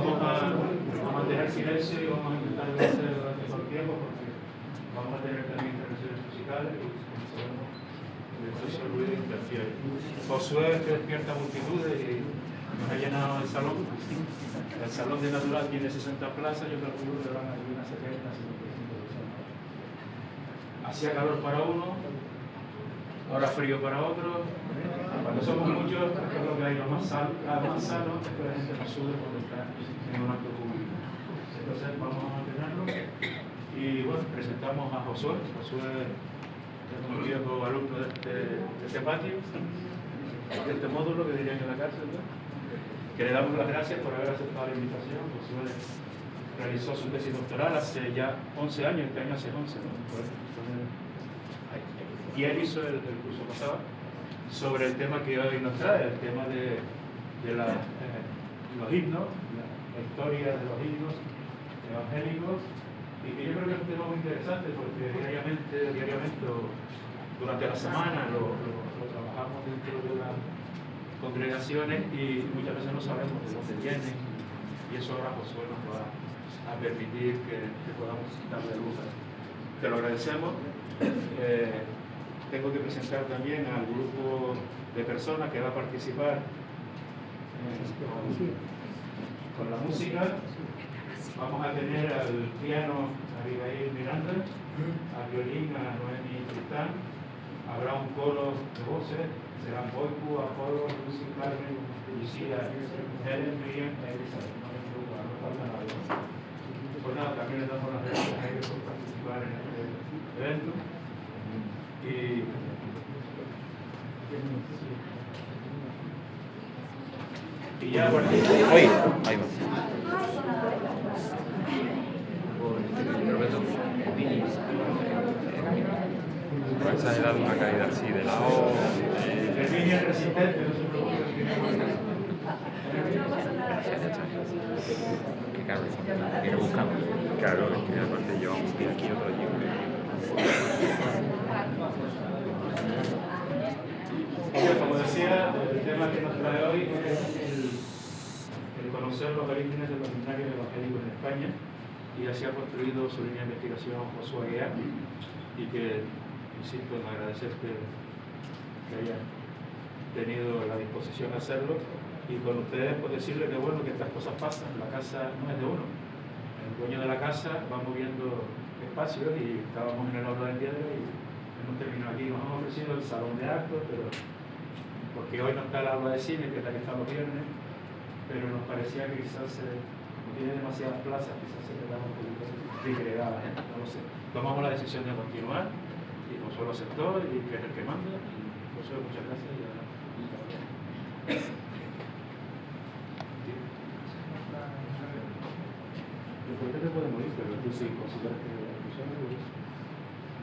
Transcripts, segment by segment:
vamos a mantener silencio y vamos a intentar obedecer durante todo el tiempo porque vamos a tener también intervenciones musicales y como sabemos el exceso de ruido interfiere. Josué que despierta multitudes y nos ha llenado el salón. El salón de Natural tiene 60 plazas, yo calculo que van a ir unas 70, 75 personas. Hacía calor para uno, ahora frío para otro. Cuando somos muchos, creo que hay lo más sano es que la gente no sube cuando está en un acto público. Entonces vamos a mantenerlo. Y bueno, presentamos a Josué. Josué es un viejo alumno de este patio, de este módulo que dirían en la cárcel, ¿no? Que le damos las gracias por haber aceptado la invitación. Josué realizó su tesis doctoral hace ya 11 años, este año hace 11, ¿no? Y él hizo el curso pasado sobre el tema que hoy nos trae, el tema de los himnos, la historia de los himnos evangélicos, y que yo creo que es un tema muy interesante porque diariamente durante la semana lo trabajamos dentro de las congregaciones y muchas veces no sabemos de dónde vienen, y eso ahora Josué nos va a permitir que podamos darle luz. Te lo agradecemos. Tengo que presentar también al grupo de personas que va a participar con la música. Vamos a tener al piano a Abigail Miranda, al violín a Noemi Tristán, habrá un coro de voces, serán Boicu, Apolo, Lucy, Carmen, Lucía, Helen, Miriam, Elizabeth. No falta nadie. Pues nada, también les damos las gracias a ellos por participar en este evento. Y ya a partir de ahí va. Va a exagerar una caída así de lado. el niño es resistente, no se preocupe. Que claro, quiero buscarlo. Claro, es que aparte lleva un pie aquí y otro allí. Como decía, el tema que nos trae hoy es el conocer los orígenes de los seminarios evangélicos en España, y así ha construido su línea de investigación Josué Aguiar, y que insisto en agradecer que hayan tenido la disposición de hacerlo, y con ustedes pues decirles que bueno, que estas cosas pasan, la casa no es de uno, el dueño de la casa va moviendo espacios, y estábamos en el aula de piedra y hemos terminado aquí. Nos hemos ofrecido el salón de actos, pero porque hoy no está el aula de cine, que es la que está los viernes, pero nos parecía que quizás como tiene demasiadas plazas, quizás se quedaba un poquito disgregada, no lo sé. Tomamos la decisión de continuar y Josué lo aceptó, y que es el que manda. Y Josué, muchas gracias. Después te puede morir, pero tú sí consideras que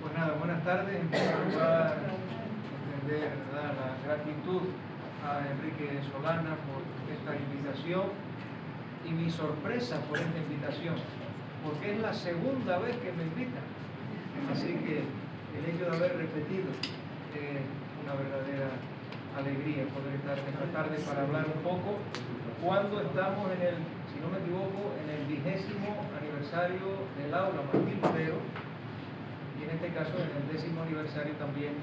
Pues nada, buenas tardes. En primer lugar, extender la gratitud a Enrique Solana por esta invitación y mi sorpresa por esta invitación, porque es la segunda vez que me invitan. Así que el hecho de haber repetido es una verdadera alegría poder estar esta tarde para hablar un poco cuando estamos en el, si no me equivoco, en el 20º aniversario del aula Martín Lutero, y en este caso en el 10º aniversario también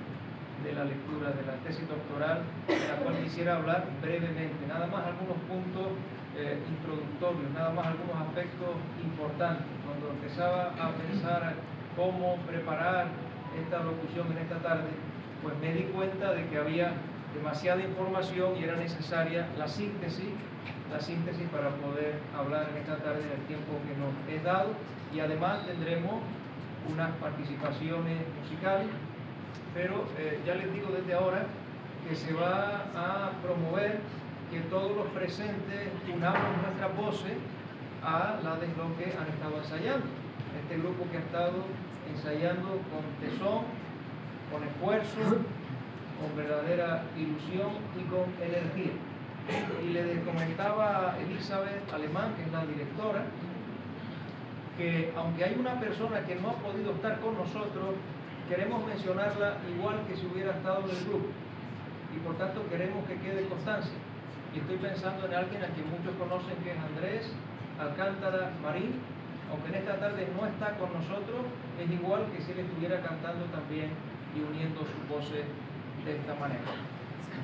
de la lectura de la tesis doctoral, de la cual quisiera hablar brevemente, nada más algunos puntos introductorios, nada más algunos aspectos importantes. Cuando empezaba a pensar cómo preparar esta locución en esta tarde, pues me di cuenta de que había demasiada información y era necesaria la síntesis para poder hablar en esta tarde en el tiempo que nos es dado, y además tendremos unas participaciones musicales, pero ya les digo desde ahora que se va a promover que todos los presentes unamos nuestras voces a la de lo que han estado ensayando. Este grupo que ha estado ensayando con tesón, con esfuerzo, con verdadera ilusión y con energía. Y le comentaba a Elizabeth Alemán, que es la directora, que aunque hay una persona que no ha podido estar con nosotros, queremos mencionarla igual que si hubiera estado en el grupo, y por tanto queremos que quede constancia. Y estoy pensando en alguien a quien muchos conocen, que es Andrés Alcántara Marín, aunque en esta tarde no está con nosotros, es igual que si él estuviera cantando también y uniendo sus voces de esta manera.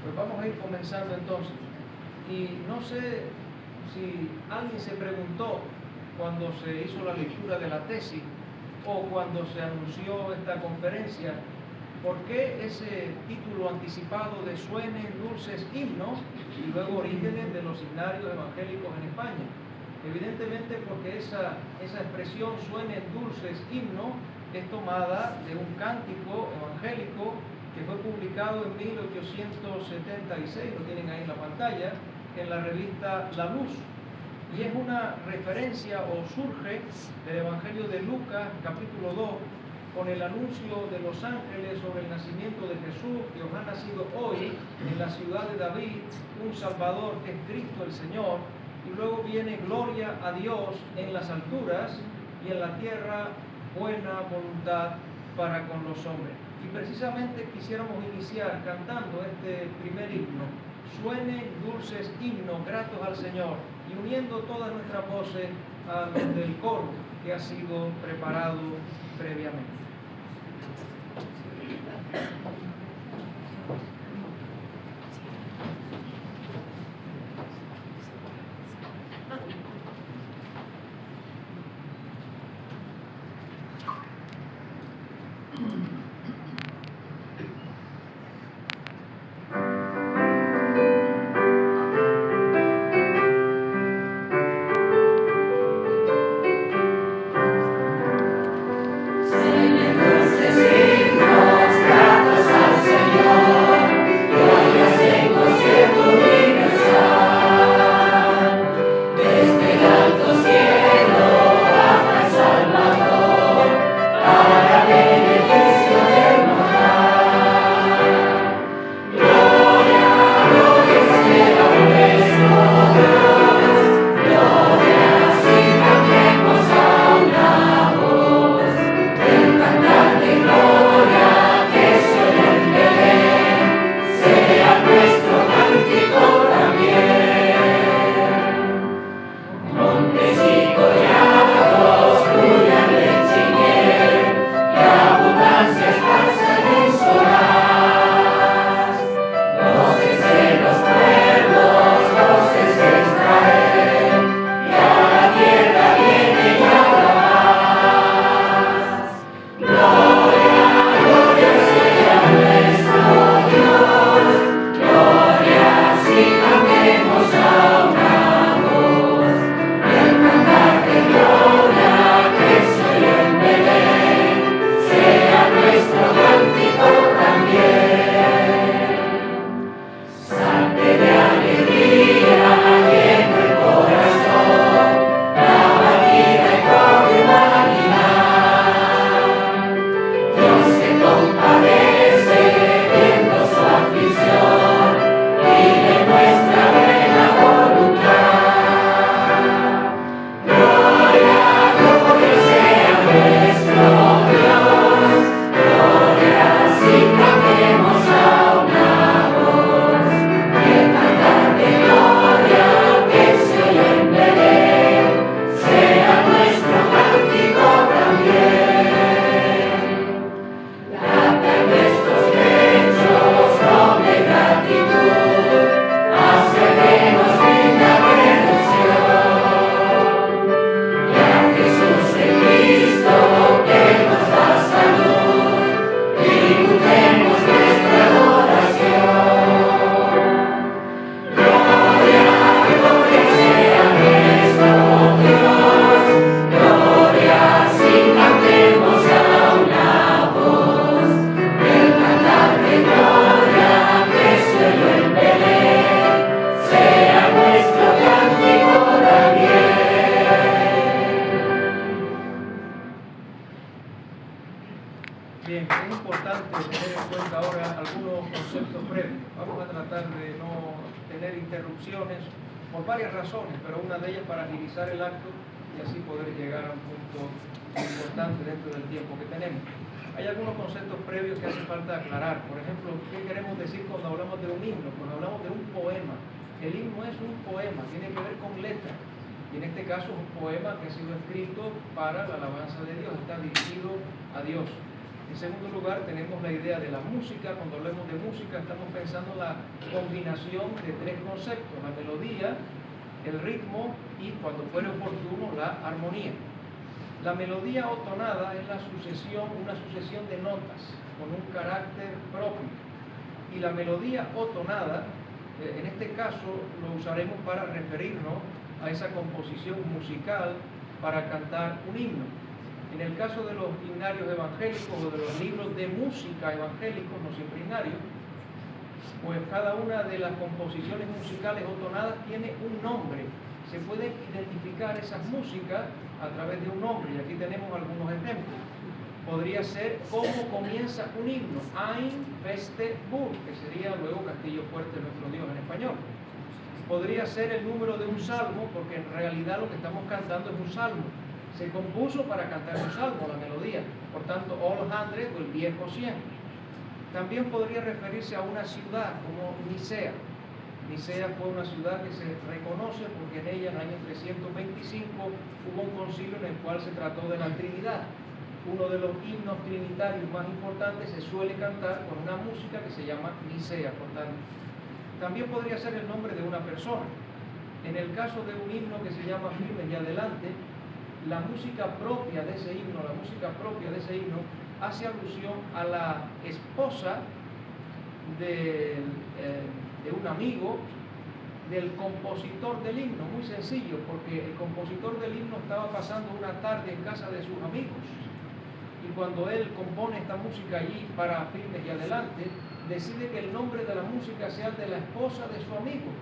Pues vamos a ir comenzando entonces. Y no sé si alguien se preguntó cuando se hizo la lectura de la tesis o cuando se anunció esta conferencia, ¿por qué ese título anticipado de Suenen dulces himnos y luego Orígenes de los Signarios Evangélicos en España? Evidentemente porque esa expresión Suenen dulces himnos es tomada de un cántico evangélico que fue publicado en 1876, lo tienen ahí en la pantalla, en la revista La Luz. Y es una referencia o surge del Evangelio de Lucas, capítulo 2, con el anuncio de los ángeles sobre el nacimiento de Jesús, que os ha nacido hoy en la ciudad de David, un Salvador que es Cristo el Señor, y luego viene gloria a Dios en las alturas y en la tierra buena voluntad para con los hombres. Y precisamente quisiéramos iniciar cantando este primer himno, Suenen dulces himnos gratos al Señor, y uniendo todas nuestras voces a los del coro que ha sido preparado previamente. Bien, es importante tener en cuenta ahora algunos conceptos breves. Vamos a tratar de no tener interrupciones por varias razones, pero una de ellas para agilizar el acto y así poder llegar a un punto importante dentro del tiempo que tenemos. Hay algunos conceptos previos que hace falta aclarar. Por ejemplo, ¿qué queremos decir cuando hablamos de un himno? Cuando hablamos de un poema. El himno es un poema, tiene que ver con letras. Y en este caso es un poema que ha sido escrito para la alabanza de Dios, está dirigido a Dios. En segundo lugar, tenemos la idea de la música. Cuando hablamos de música, estamos pensando en la combinación de tres conceptos: la melodía, el ritmo y, cuando fuere oportuno, la armonía. La melodía o tonada es una sucesión de notas con un carácter propio. Y la melodía o tonada, en este caso, lo usaremos para referirnos a esa composición musical para cantar un himno. En el caso de los himnarios evangélicos o de los libros de música evangélicos, no siempre himnarios, pues cada una de las composiciones musicales o tonadas tiene un nombre. Se pueden identificar esas músicas a través de un nombre, y aquí tenemos algunos ejemplos. Podría ser cómo comienza un himno, Ein Feste Burg, que sería luego Castillo Fuerte nuestro Dios en español. Podría ser el número de un salmo, porque en realidad lo que estamos cantando es un salmo. Se compuso para cantar un salmo, la melodía. Por tanto, All 100 o el viejo 100. También podría referirse a una ciudad como Nicea. Nicea fue una ciudad que se reconoce porque en ella, en el año 325, hubo un concilio en el cual se trató de la Trinidad. Uno de los himnos trinitarios más importantes se suele cantar con una música que se llama Nicea, por tanto. También podría ser el nombre de una persona. En el caso de un himno que se llama Firmes y Adelante, la música propia de ese himno, hace alusión a la esposa de un amigo del compositor del himno. Muy sencillo, porque el compositor del himno estaba pasando una tarde en casa de sus amigos, y cuando él compone esta música allí para Firmes y Adelante, decide que el nombre de la música sea el de la esposa de su amigo.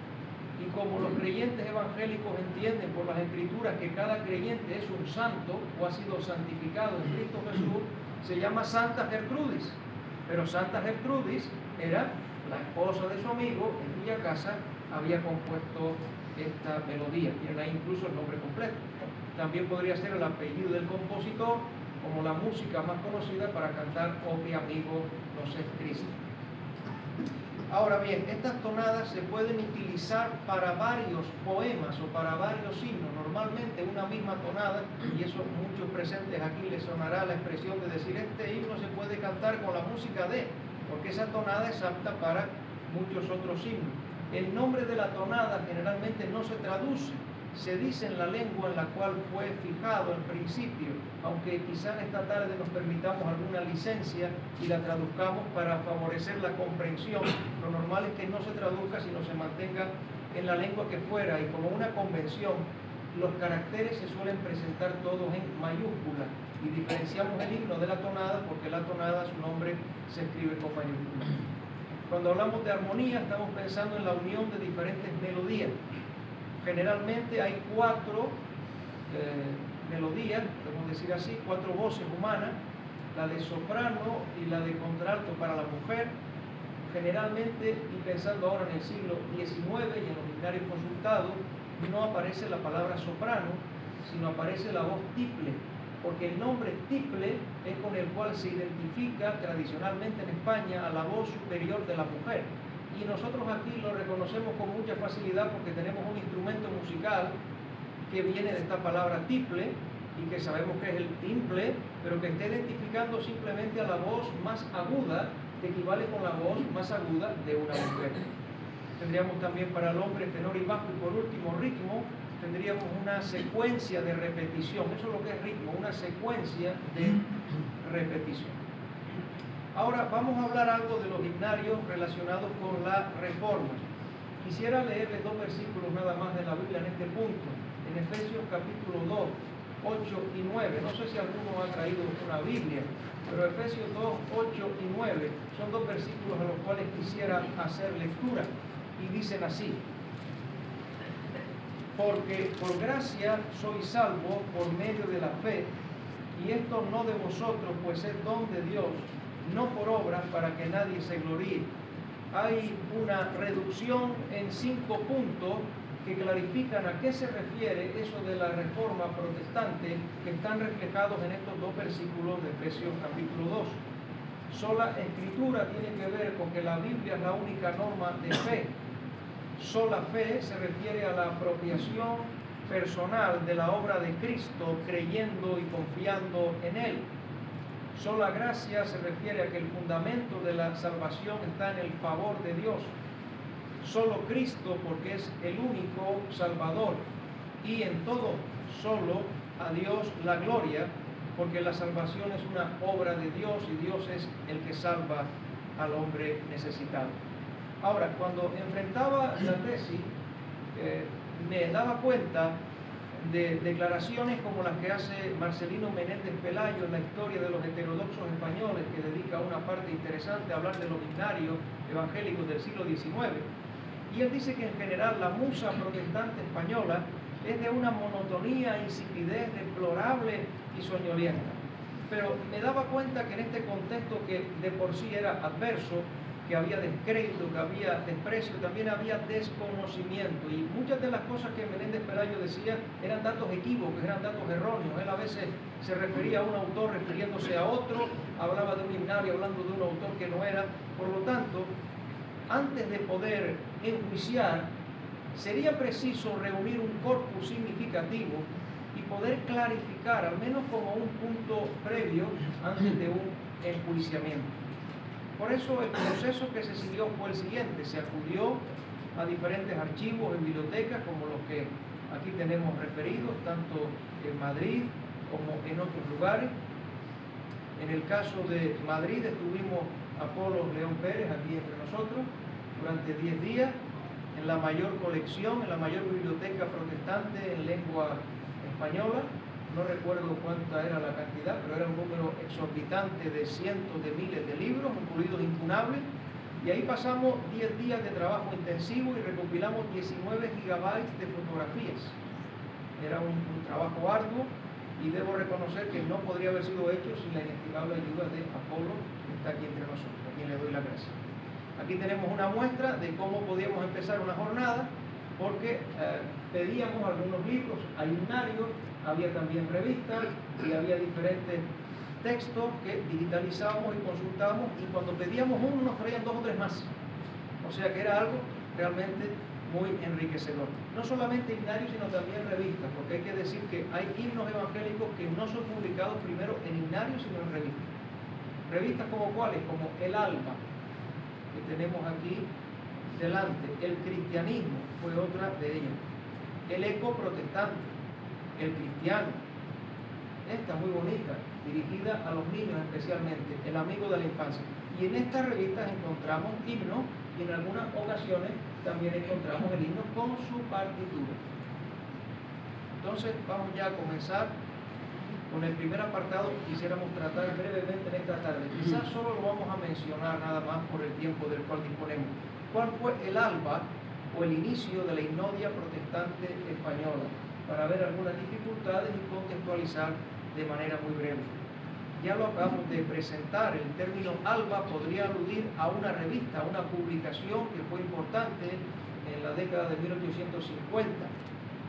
Y como los creyentes evangélicos entienden por las escrituras que cada creyente es un santo o ha sido santificado en Cristo Jesús, se llama Santa Gertrudis. Pero Santa Gertrudis era la esposa de su amigo en cuya casa había compuesto esta melodía. Tienen ahí incluso el nombre completo. También podría ser el apellido del compositor, como la música más conocida para cantar "Oh mi amigo nos es Cristo". Ahora bien, estas tonadas se pueden utilizar para varios poemas o para varios himnos. Normalmente una misma tonada, y eso muchos presentes aquí les sonará la expresión de decir: este himno se puede cantar con la música de, porque esa tonada es apta para muchos otros himnos. El nombre de la tonada generalmente no se traduce, se dice en la lengua en la cual fue fijado en principio, aunque quizá esta tarde nos permitamos alguna licencia y la traduzcamos para favorecer la comprensión. Lo normal es que no se traduzca, sino se mantenga en la lengua que fuera, y como una convención, los caracteres se suelen presentar todos en mayúscula, y diferenciamos el himno de la tonada porque la tonada, su nombre, se escribe con mayúscula. Cuando hablamos de armonía, estamos pensando en la unión de diferentes melodías. Generalmente hay cuatro melodías, podemos decir así, cuatro voces humanas: la de soprano y la de contralto para la mujer. Generalmente, y pensando ahora en el siglo XIX y en los himnarios consultados, no aparece la palabra soprano, sino aparece la voz tiple, porque el nombre tiple es con el cual se identifica tradicionalmente en España a la voz superior de la mujer. Y nosotros aquí lo reconocemos con mucha facilidad porque tenemos un instrumento musical que viene de esta palabra tiple y que sabemos que es el timple, pero que está identificando simplemente a la voz más aguda, que equivale con la voz más aguda de una mujer. Tendríamos también para el hombre tenor y bajo, y por último ritmo. Tendríamos una secuencia de repetición. Eso es lo que es ritmo, una secuencia de repetición. Ahora vamos a hablar algo de los himnarios relacionados con la Reforma. Quisiera leerles dos versículos nada más de la Biblia en este punto. En Efesios capítulo 2, 8 y 9. No sé si alguno ha traído una Biblia, pero Efesios 2, 8 y 9 son dos versículos a los cuales quisiera hacer lectura. Y dicen así: porque por gracia sois salvos por medio de la fe, y esto no de vosotros, pues es don de Dios, no por obras, para que nadie se gloríe. Hay una reducción en 5 puntos que clarifican a qué se refiere eso de la Reforma protestante, que están reflejados en estos dos versículos de Efesios capítulo 2. Sola escritura tiene que ver con que la Biblia es la única norma de fe. Sola fe se refiere a la apropiación personal de la obra de Cristo, creyendo y confiando en Él. Sola gracia se refiere a que el fundamento de la salvación está en el favor de Dios. Solo Cristo, porque es el único Salvador, y en todo solo a Dios la gloria, porque la salvación es una obra de Dios y Dios es el que salva al hombre necesitado. Ahora, cuando enfrentaba la tesis, me daba cuenta de declaraciones como las que hace Marcelino Menéndez Pelayo en la historia de los heterodoxos españoles, que dedica una parte interesante a hablar de los himnarios evangélicos del siglo XIX. Y él dice que en general la musa protestante española es de una monotonía, insipidez deplorable y soñolienta. Pero me daba cuenta que en este contexto, que de por sí era adverso, que había descrédito, que había desprecio, también había desconocimiento. Y muchas de las cosas que Menéndez Pelayo decía eran datos equívocos, eran datos erróneos. Él a veces se refería a un autor refiriéndose a otro, hablaba de un himnario hablando de un autor que no era. Por lo tanto, antes de poder enjuiciar, sería preciso reunir un corpus significativo y poder clarificar, al menos como un punto previo, antes de un enjuiciamiento. Por eso el proceso que se siguió fue el siguiente: se acudió a diferentes archivos en bibliotecas, como los que aquí tenemos referidos, tanto en Madrid como en otros lugares. En el caso de Madrid estuvimos Apolo León Pérez aquí entre nosotros durante 10 días, en la mayor colección, en la mayor biblioteca protestante en lengua española. No recuerdo cuánta era la cantidad, pero era un número exorbitante de cientos de miles de libros, incluidos incunables. Y ahí pasamos 10 días de trabajo intensivo y recopilamos 19 gigabytes de fotografías. Era un trabajo arduo, y debo reconocer que no podría haber sido hecho sin la inestimable ayuda de Apolo, que está aquí entre nosotros, a quien le doy la gracia. Aquí tenemos una muestra de cómo podíamos empezar una jornada, porque pedíamos algunos libros, hay himnarios, había también revistas y había diferentes textos que digitalizábamos y consultábamos, y cuando pedíamos uno nos traían 2 o 3 más. O sea que era algo realmente muy enriquecedor. No solamente himnarios, sino también revistas, porque hay que decir que hay himnos evangélicos que no son publicados primero en himnarios, sino en revistas. Revistas como cuáles, como El Alba, que tenemos aquí delante. El Cristianismo fue otra de ellas. El Eco Protestante, El Cristiano, esta muy bonita, dirigida a los niños especialmente, El Amigo de la Infancia. Y en estas revistas encontramos himnos, y en algunas ocasiones también encontramos el himno con su partitura. Entonces vamos ya a comenzar con el primer apartado que quisiéramos tratar brevemente en esta tarde. Quizás solo lo vamos a mencionar nada más por el tiempo del cual disponemos. ¿Cuál fue el alba o el inicio de la himnodia protestante española? Para ver algunas dificultades y contextualizar de manera muy breve. Ya lo acabamos de presentar. El término alba podría aludir a una revista, a una publicación que fue importante en la década de 1850,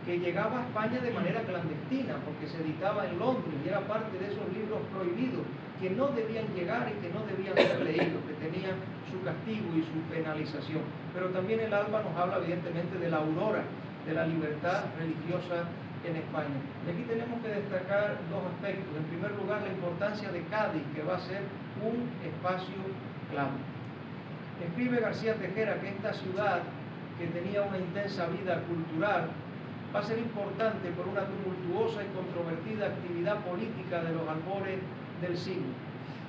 que llegaba a España de manera clandestina, porque se editaba en Londres y era parte de esos libros prohibidos que no debían llegar y que no debían ser leídos, que tenían su castigo y su penalización. Pero también el alba nos habla evidentemente de la aurora, de la libertad religiosa en España. Y aquí tenemos que destacar 2 aspectos. En primer lugar, la importancia de Cádiz, que va a ser un espacio clave. Escribe García Tejera que esta ciudad, que tenía una intensa vida cultural, va a ser importante por una tumultuosa y controvertida actividad política de los albores del siglo.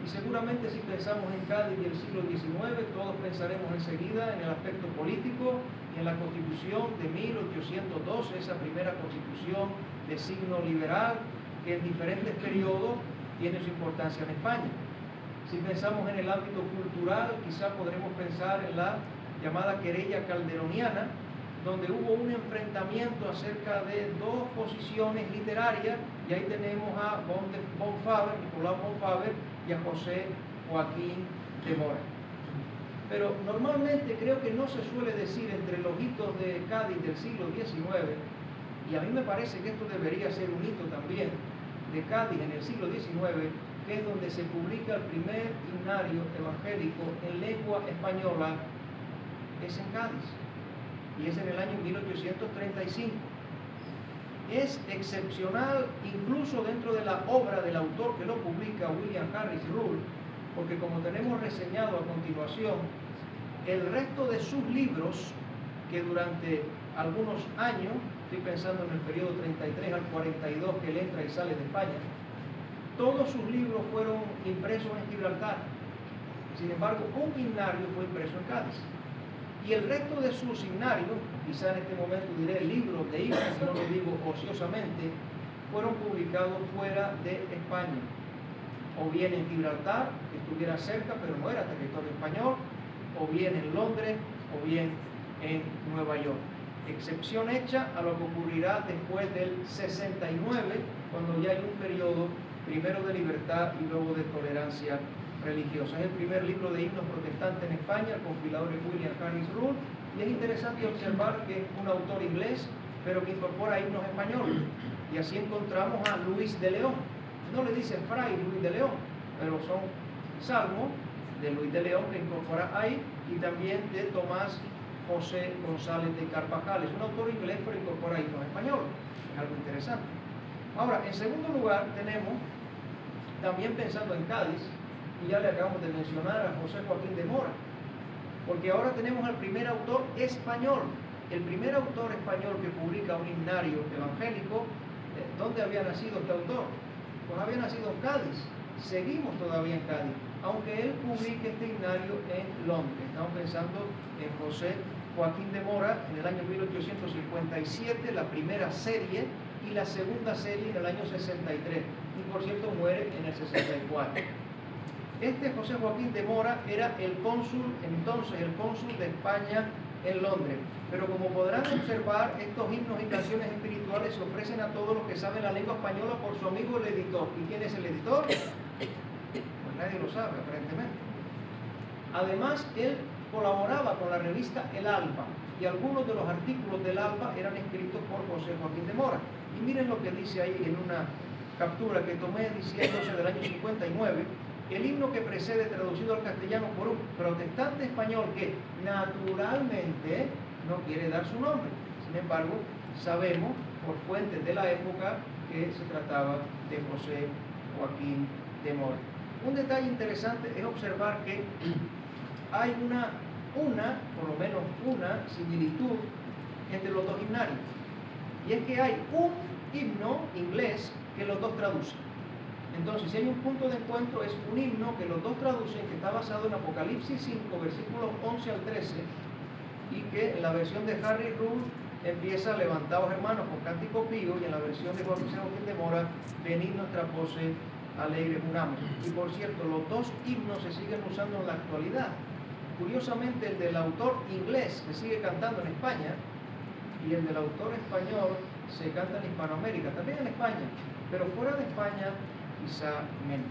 Y seguramente si pensamos en Cádiz y el siglo XIX, todos pensaremos enseguida en el aspecto político y en la Constitución de 1812, esa primera Constitución de signo liberal que en diferentes periodos tiene su importancia en España. Si pensamos en el ámbito cultural, quizá podremos pensar en la llamada querella calderoniana, donde hubo un enfrentamiento acerca de 2 posiciones literarias, y ahí tenemos a Nicolás Bonfaber, y a José Joaquín de Mora. Pero normalmente creo que no se suele decir entre los hitos de Cádiz del siglo XIX, y a mí me parece que esto debería ser un hito también de Cádiz en el siglo XIX, que es donde se publica el primer himnario evangélico en lengua española, es en Cádiz, y es en el año 1835. es excepcional incluso dentro de la obra del autor que lo publica, William Harris Ruhl, porque como tenemos reseñado a continuación, el resto de sus libros, que durante algunos años, estoy pensando en el periodo 33 al 42 que él entra y sale de España, todos sus libros fueron impresos en Gibraltar. Sin embargo, un himnario fue impreso en Cádiz. Y el resto de sus himnarios, quizá en este momento diré libros de himnos, no lo digo ociosamente, fueron publicados fuera de España. O bien en Gibraltar, que estuviera cerca, pero no era territorio español, o bien en Londres, o bien en Nueva York. Excepción hecha a lo que ocurrirá después del 69, cuando ya hay un periodo primero de libertad y luego de tolerancia religiosa. Es el primer libro de himnos protestantes en España, el compilador es William Harris Ruhl, y es interesante observar que es un autor inglés, pero que incorpora himnos españoles. Y así encontramos a Luis de León. No le dicen Fray Luis de León, pero son salmos de Luis de León que incorpora ahí, y también de Tomás José González de Carvajal. Es un autor inglés, pero incorpora himnos españoles. Es algo interesante. Ahora, en segundo lugar, tenemos, también pensando en Cádiz, y ya le acabamos de mencionar a José Joaquín de Mora, porque ahora tenemos al primer autor español, el primer autor español que publica un himnario evangélico. ¿Dónde había nacido este autor? Pues había nacido en Cádiz. Seguimos todavía en Cádiz, aunque él publique este himnario en Londres. Estamos pensando en José Joaquín de Mora en el año 1857, la primera serie, y la segunda serie en el año 63, y por cierto muere en el 64. Este José Joaquín de Mora era el cónsul, entonces el cónsul de España en Londres. Pero como podrán observar, estos himnos y canciones espirituales se ofrecen a todos los que saben la lengua española por su amigo el editor. ¿Y quién es el editor? Pues nadie lo sabe, aparentemente. Además, él colaboraba con la revista El Alba, y algunos de los artículos del Alba eran escritos por José Joaquín de Mora. Y miren lo que dice ahí en una captura que tomé diciéndose del año 59, el himno que precede, traducido al castellano por un protestante español que naturalmente no quiere dar su nombre. Sin embargo, sabemos por fuentes de la época que se trataba de José Joaquín de Mora. Un detalle interesante es observar que hay por lo menos una similitud entre los dos himnarios. Y es que hay un himno inglés que los dos traducen. Entonces, si hay un punto de encuentro, es un himno que los dos traducen, que está basado en Apocalipsis 5, versículos 11 al 13, y que en la versión de Harry Ruhl empieza: levantaos hermanos con cántico pío, y en la versión de José Joaquín de Mora, venid nuestras voces alegres unamos. Y por cierto, los dos himnos se siguen usando en la actualidad. Curiosamente, el del autor inglés se sigue cantando en España, y el del autor español se canta en Hispanoamérica, también en España, pero fuera de España quizá menos.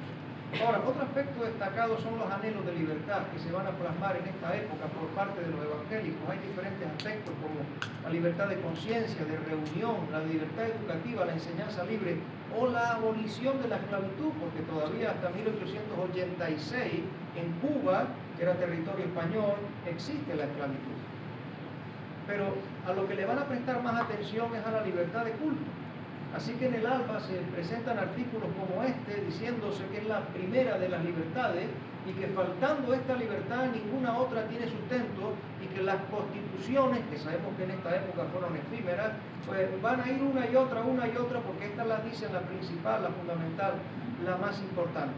Ahora, otro aspecto destacado son los anhelos de libertad que se van a plasmar en esta época por parte de los evangélicos. Hay diferentes aspectos como la libertad de conciencia, de reunión, la libertad educativa, la enseñanza libre o la abolición de la esclavitud, porque todavía hasta 1886 en Cuba, que era territorio español, existe la esclavitud. Pero a lo que le van a prestar más atención es a la libertad de culto. Así que en el Alba se presentan artículos como este, diciéndose que es la primera de las libertades y que faltando esta libertad ninguna otra tiene sustento, y que las constituciones, que sabemos que en esta época fueron efímeras, pues van a ir una y otra, porque estas las dicen la principal, la fundamental, la más importante.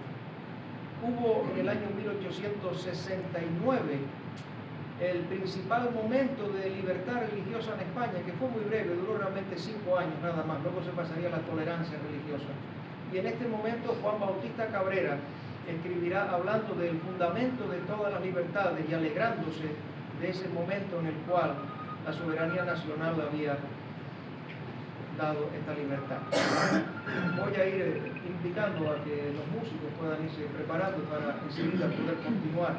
Hubo en el año 1869 el principal momento de libertad religiosa en España, que fue muy breve, duró realmente 5 años nada más, luego se pasaría a la tolerancia religiosa. Y en este momento Juan Bautista Cabrera escribirá hablando del fundamento de todas las libertades y alegrándose de ese momento en el cual la soberanía nacional había dado esta libertad. Voy a ir indicando a que los músicos puedan irse preparando para enseguida poder continuar.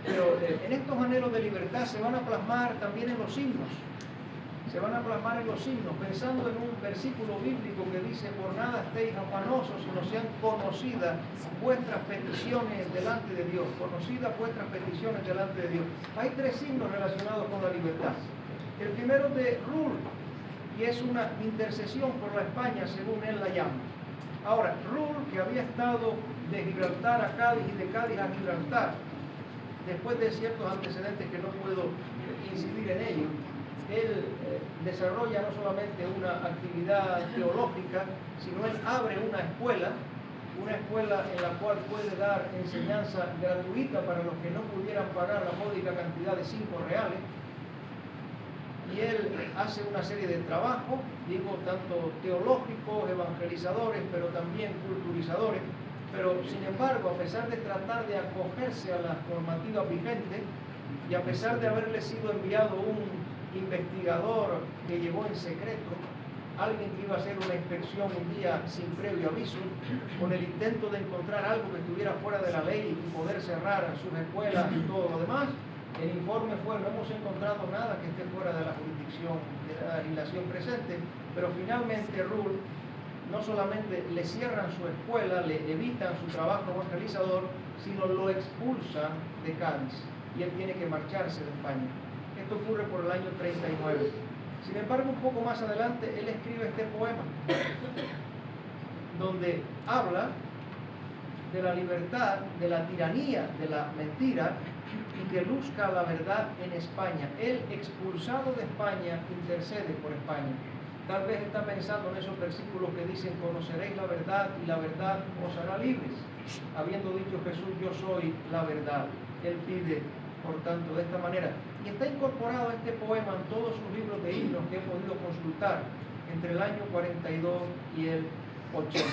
Pero en estos anhelos de libertad se van a plasmar también en los himnos. Se van a plasmar en los himnos, pensando en un versículo bíblico que dice: por nada estéis afanosos, sino sean conocidas vuestras peticiones delante de Dios. Conocidas vuestras peticiones delante de Dios. Hay 3 himnos relacionados con la libertad. El primero de Ruhl, y es una intercesión por la España, según él la llama. Ahora, Rull, que había estado de Gibraltar a Cádiz y de Cádiz a Gibraltar, después de ciertos antecedentes que no puedo incidir en ellos, él desarrolla no solamente una actividad teológica, sino él abre una escuela en la cual puede dar enseñanza gratuita para los que no pudieran pagar la módica cantidad de 5 reales. Y él hace una serie de trabajos, digo, tanto teológicos, evangelizadores, pero también culturizadores. Pero, sin embargo, a pesar de tratar de acogerse a las normativas vigentes y a pesar de haberle sido enviado un investigador que llegó en secreto, alguien que iba a hacer una inspección un día sin previo aviso, con el intento de encontrar algo que estuviera fuera de la ley y poder cerrar sus escuelas y todo lo demás, el informe fue: no hemos encontrado nada que esté fuera de la jurisdicción de la legislación presente. Pero finalmente Rull no solamente le cierran su escuela, le evitan su trabajo evangelizador, sino lo expulsan de Cádiz y él tiene que marcharse de España. Esto ocurre por el año 39. Sin embargo, un poco más adelante él escribe este poema donde habla de la libertad, de la tiranía, de la mentira, y que luzca la verdad en España. Él, expulsado de España, intercede por España. Tal vez está pensando en esos versículos que dicen: conoceréis la verdad y la verdad os hará libres. Habiendo dicho Jesús: yo soy la verdad. Él pide, por tanto, de esta manera. Y está incorporado este poema en todos sus libros de himnos que he podido consultar entre el año 42 y el 80.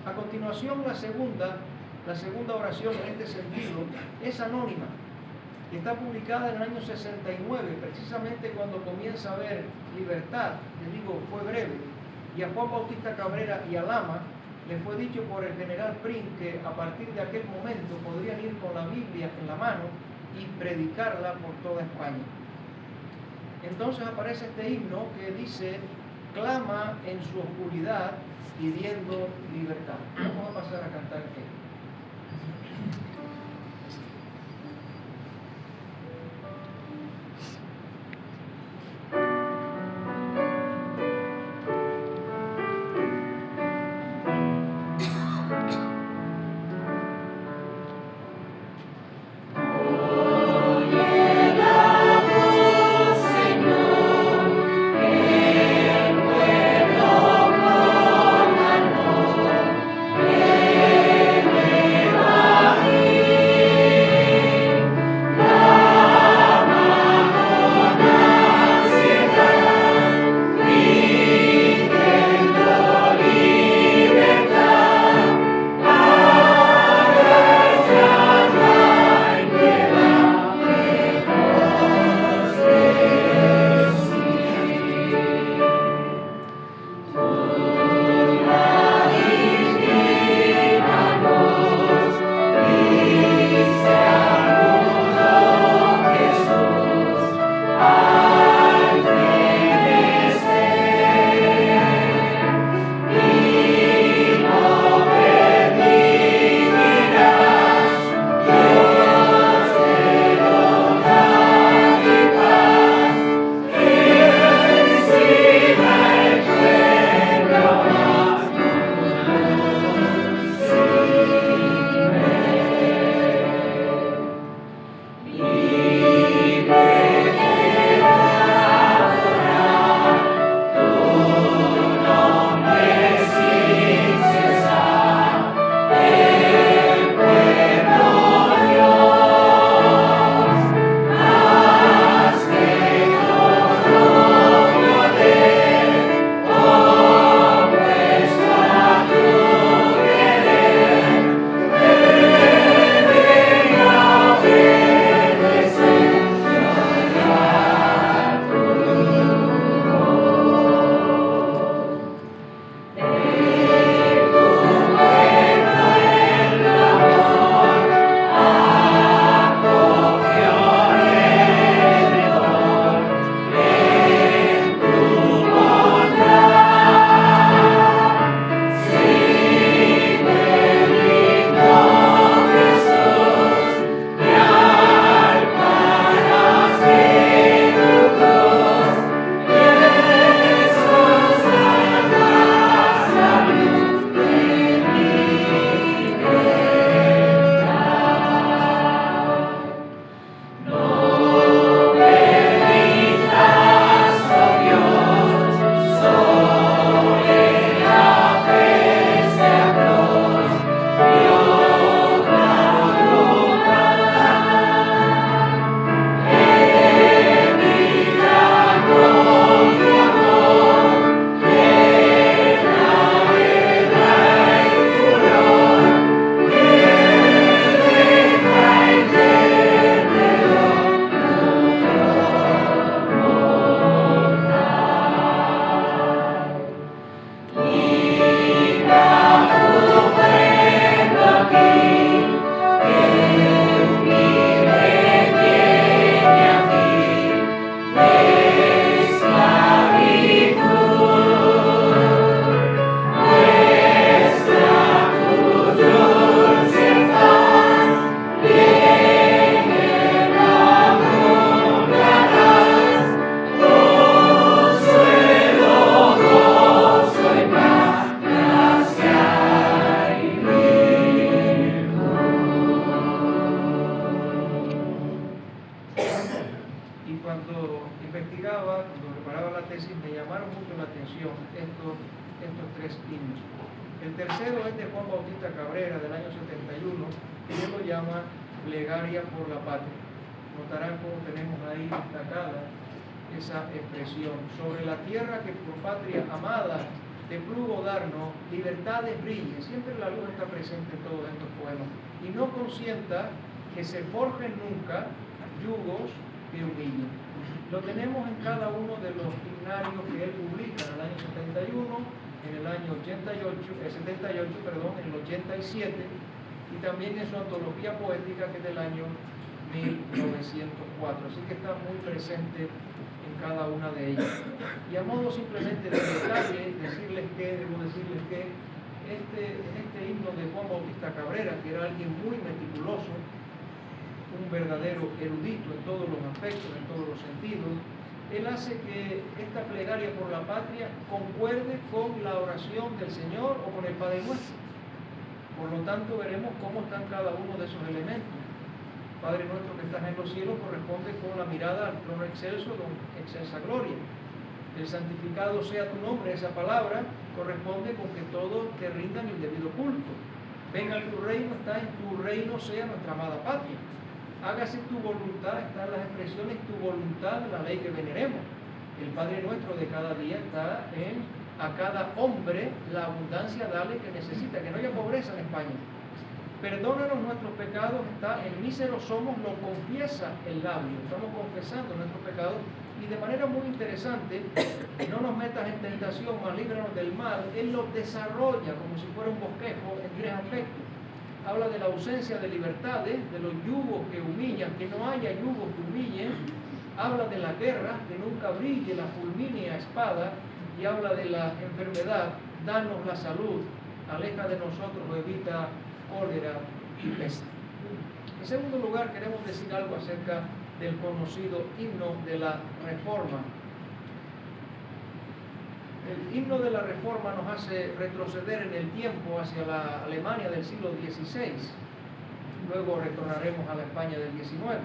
A continuación, la segunda oración en este sentido es anónima y está publicada en el año 69, precisamente cuando comienza a haber libertad. Les digo, fue breve. Y a Juan Bautista Cabrera y a Lama le fue dicho por el general Prim que a partir de aquel momento podrían ir con la Biblia en la mano y predicarla por toda España. Entonces aparece este himno que dice: clama en su oscuridad pidiendo libertad. Vamos a pasar a cantar esto. Eleva 3 himnos. El tercero es de Juan Bautista Cabrera, del año 71, que él lo llama Plegaria por la Patria. Notarán cómo tenemos ahí destacada esa expresión. Sobre la tierra que por patria amada te plugo darnos, libertades brille. Siempre la luz está presente en todos estos poemas. Y no consienta que se forjen nunca yugos que humillen. Lo tenemos en cada uno de los himnarios que él publica en el año 71, en el año 78, en el 87, y también en su antología poética, que es del año 1904. Así que está muy presente en cada una de ellas. Y a modo simplemente de detalle, debo decirles que en este himno de Juan Bautista Cabrera, que era alguien muy meticuloso, un verdadero erudito en todos los aspectos, en todos los sentidos, él hace que esta plegaria por la patria concuerde con la oración del Señor o con el Padre Nuestro. Por lo tanto, veremos cómo están cada uno de esos elementos. Padre nuestro que estás en los cielos corresponde con la mirada al trono excelso, con excelsa gloria. El santificado sea tu nombre, esa palabra corresponde con que todos te rindan el debido culto. Venga tu reino, está en tu reino, sea nuestra amada patria. Hágase tu voluntad, están las expresiones, tu voluntad de la ley que veneremos. El Padre nuestro de cada día está en a cada hombre la abundancia dale que necesita, que no haya pobreza en España. Perdónanos nuestros pecados, está en míseros somos, lo confiesa el labio. Estamos confesando nuestros pecados y de manera muy interesante, no nos metas en tentación, mas líbranos del mal. Él lo desarrolla como si fuera un bosquejo en 3 aspectos. Habla de la ausencia de libertades, de los yugos que humillan, que no haya yugos que humillen. Habla de la guerra, que nunca brille la fulmínea espada, y habla de la enfermedad, danos la salud, aleja de nosotros o evita cólera y peste. En segundo lugar, queremos decir algo acerca del conocido himno de la Reforma. El himno de la Reforma nos hace retroceder en el tiempo hacia la Alemania del siglo XVI. Luego retornaremos a la España del XIX.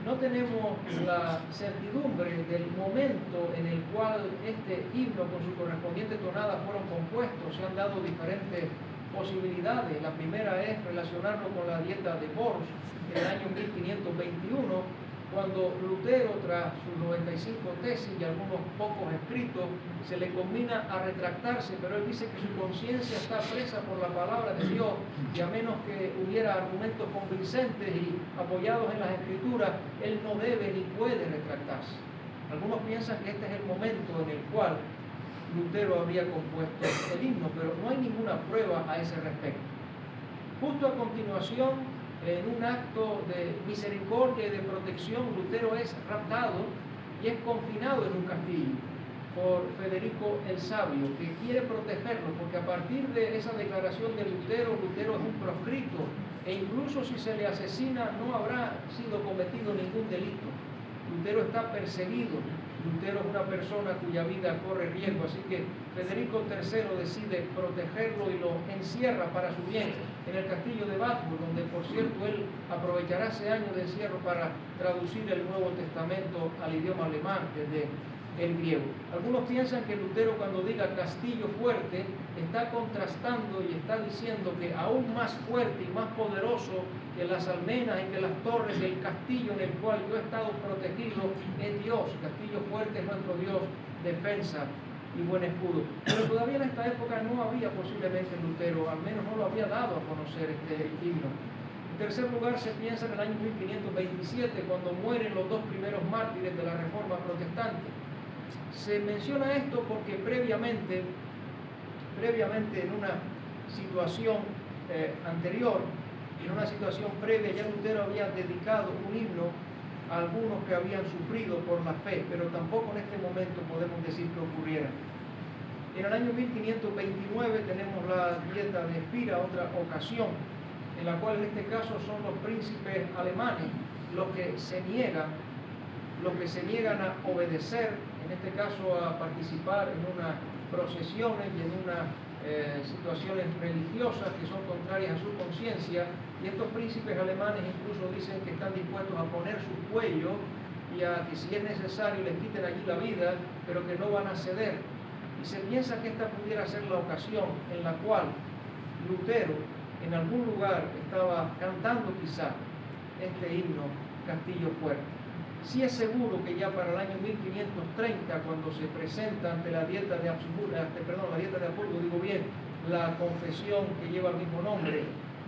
No tenemos la certidumbre del momento en el cual este himno con su correspondiente tonada fueron compuestos. Se han dado diferentes posibilidades. La primera es relacionarlo con la dieta de Worms en el año 1521, cuando Lutero, tras sus 95 tesis y algunos pocos escritos, se le combina a retractarse, pero él dice que su conciencia está presa por la palabra de Dios y a menos que hubiera argumentos convincentes y apoyados en las escrituras, él no debe ni puede retractarse. Algunos piensan que este es el momento en el cual Lutero habría compuesto el himno, pero no hay ninguna prueba a ese respecto. Justo a continuación, en un acto de misericordia y de protección, Lutero es raptado y es confinado en un castillo por Federico el Sabio, que quiere protegerlo, porque a partir de esa declaración de Lutero, Lutero es un proscrito, e incluso si se le asesina no habrá sido cometido ningún delito. Lutero está perseguido. Lutero es una persona cuya vida corre riesgo, así que Federico III decide protegerlo y lo encierra para su bien en el castillo de Wartburg, donde por cierto él aprovechará ese año de encierro para traducir el Nuevo Testamento al idioma alemán desde el griego. Algunos piensan que Lutero, cuando diga castillo fuerte, está contrastando y está diciendo que aún más fuerte y más poderoso que las almenas y que las torres del castillo en el cual yo he estado protegido es Dios. Castillo fuerte es nuestro Dios, defensa y buen escudo. Pero todavía en esta época no había posiblemente Lutero, al menos no lo había dado a conocer este himno. En tercer lugar, se piensa en el año 1527, cuando mueren los 2 primeros mártires de la Reforma protestante. Se menciona esto porque previamente en una situación anterior, en una situación previa, ya Lutero había dedicado un himno a algunos que habían sufrido por la fe, pero tampoco en este momento podemos decir que ocurriera. En el año 1529 tenemos la dieta de Espira, otra ocasión, en la cual en este caso son los príncipes alemanes los que se niegan a obedecer, en este caso a participar en unas procesiones y en unas situaciones religiosas que son contrarias a su conciencia, y estos príncipes alemanes incluso dicen que están dispuestos a poner su cuello y a que si es necesario les quiten allí la vida, pero que no van a ceder. Y y se piensa que esta pudiera ser la ocasión en la cual Lutero en algún lugar estaba cantando quizá este himno Castillo Fuerte. Sí es seguro que ya para el año 1530, cuando se presenta ante la dieta de Apurgo, la confesión que lleva el mismo nombre,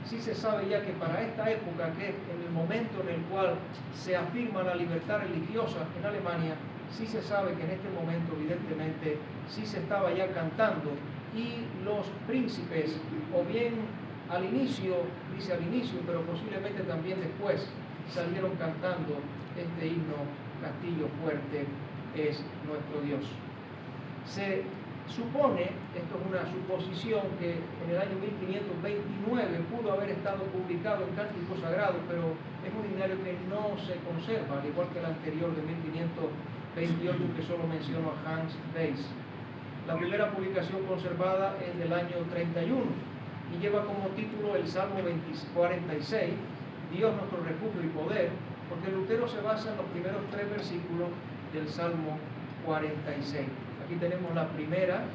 sí se sabe ya que para esta época, que es en el momento en el cual se afirma la libertad religiosa en Alemania, sí se sabe que en este momento evidentemente sí se estaba ya cantando, y los príncipes, o bien al inicio, dice al inicio, pero posiblemente también después, salieron cantando este himno Castillo Fuerte es nuestro Dios. Se supone, esto es una suposición, que en el año 1529 pudo haber estado publicado en Cánticos Sagrados, pero es un himnario que no se conserva, al igual que el anterior de 1528, que solo menciono a Hans Weiss. La primera publicación conservada es del año 31 y lleva como título el Salmo 46, Dios nuestro refugio y poder, porque Lutero se basa en los primeros 3 versículos del Salmo 46. Aquí tenemos la primera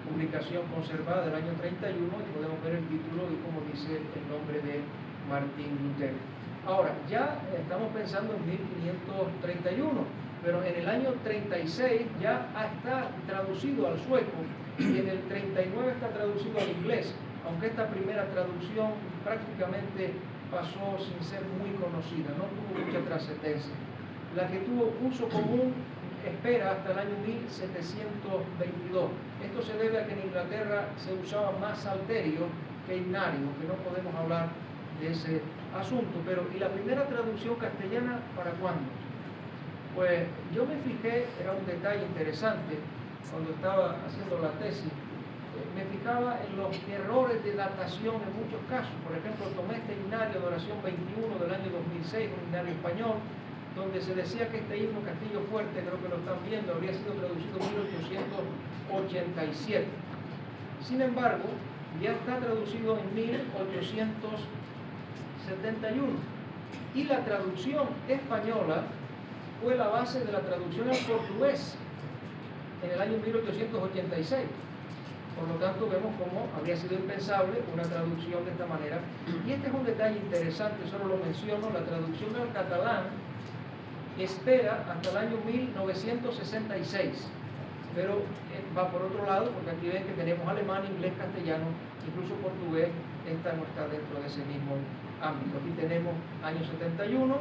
publicación conservada del año 31 y podemos ver el título y como dice el nombre de Martín Lutero. Ahora, ya estamos pensando en 1531, pero en el año 36 ya está traducido al sueco y en el 39 está traducido al inglés, aunque esta primera traducción prácticamente pasó sin ser muy conocida, no tuvo mucha trascendencia. La que tuvo uso común espera hasta el año 1722. Esto se debe a que en Inglaterra se usaba más salterio que himnario, que no podemos hablar de ese asunto. Pero, ¿y la primera traducción castellana para cuándo? Pues yo me fijé, era un detalle interesante, cuando estaba haciendo la tesis, me fijaba en los errores de datación en muchos casos. Por ejemplo, tomé este himnario de oración 21 del año 2006, un himnario español, donde se decía que este himno Castillo Fuerte, creo que lo están viendo, habría sido traducido en 1887. Sin embargo, ya está traducido en 1871. Y la traducción española fue la base de la traducción al portugués en el año 1886. Por lo tanto, vemos cómo habría sido impensable una traducción de esta manera. Y este es un detalle interesante, solo lo menciono, la traducción al catalán espera hasta el año 1966, pero va por otro lado, porque aquí ven que tenemos alemán, inglés, castellano, incluso portugués, esta no está dentro de ese mismo ámbito. Aquí tenemos año 71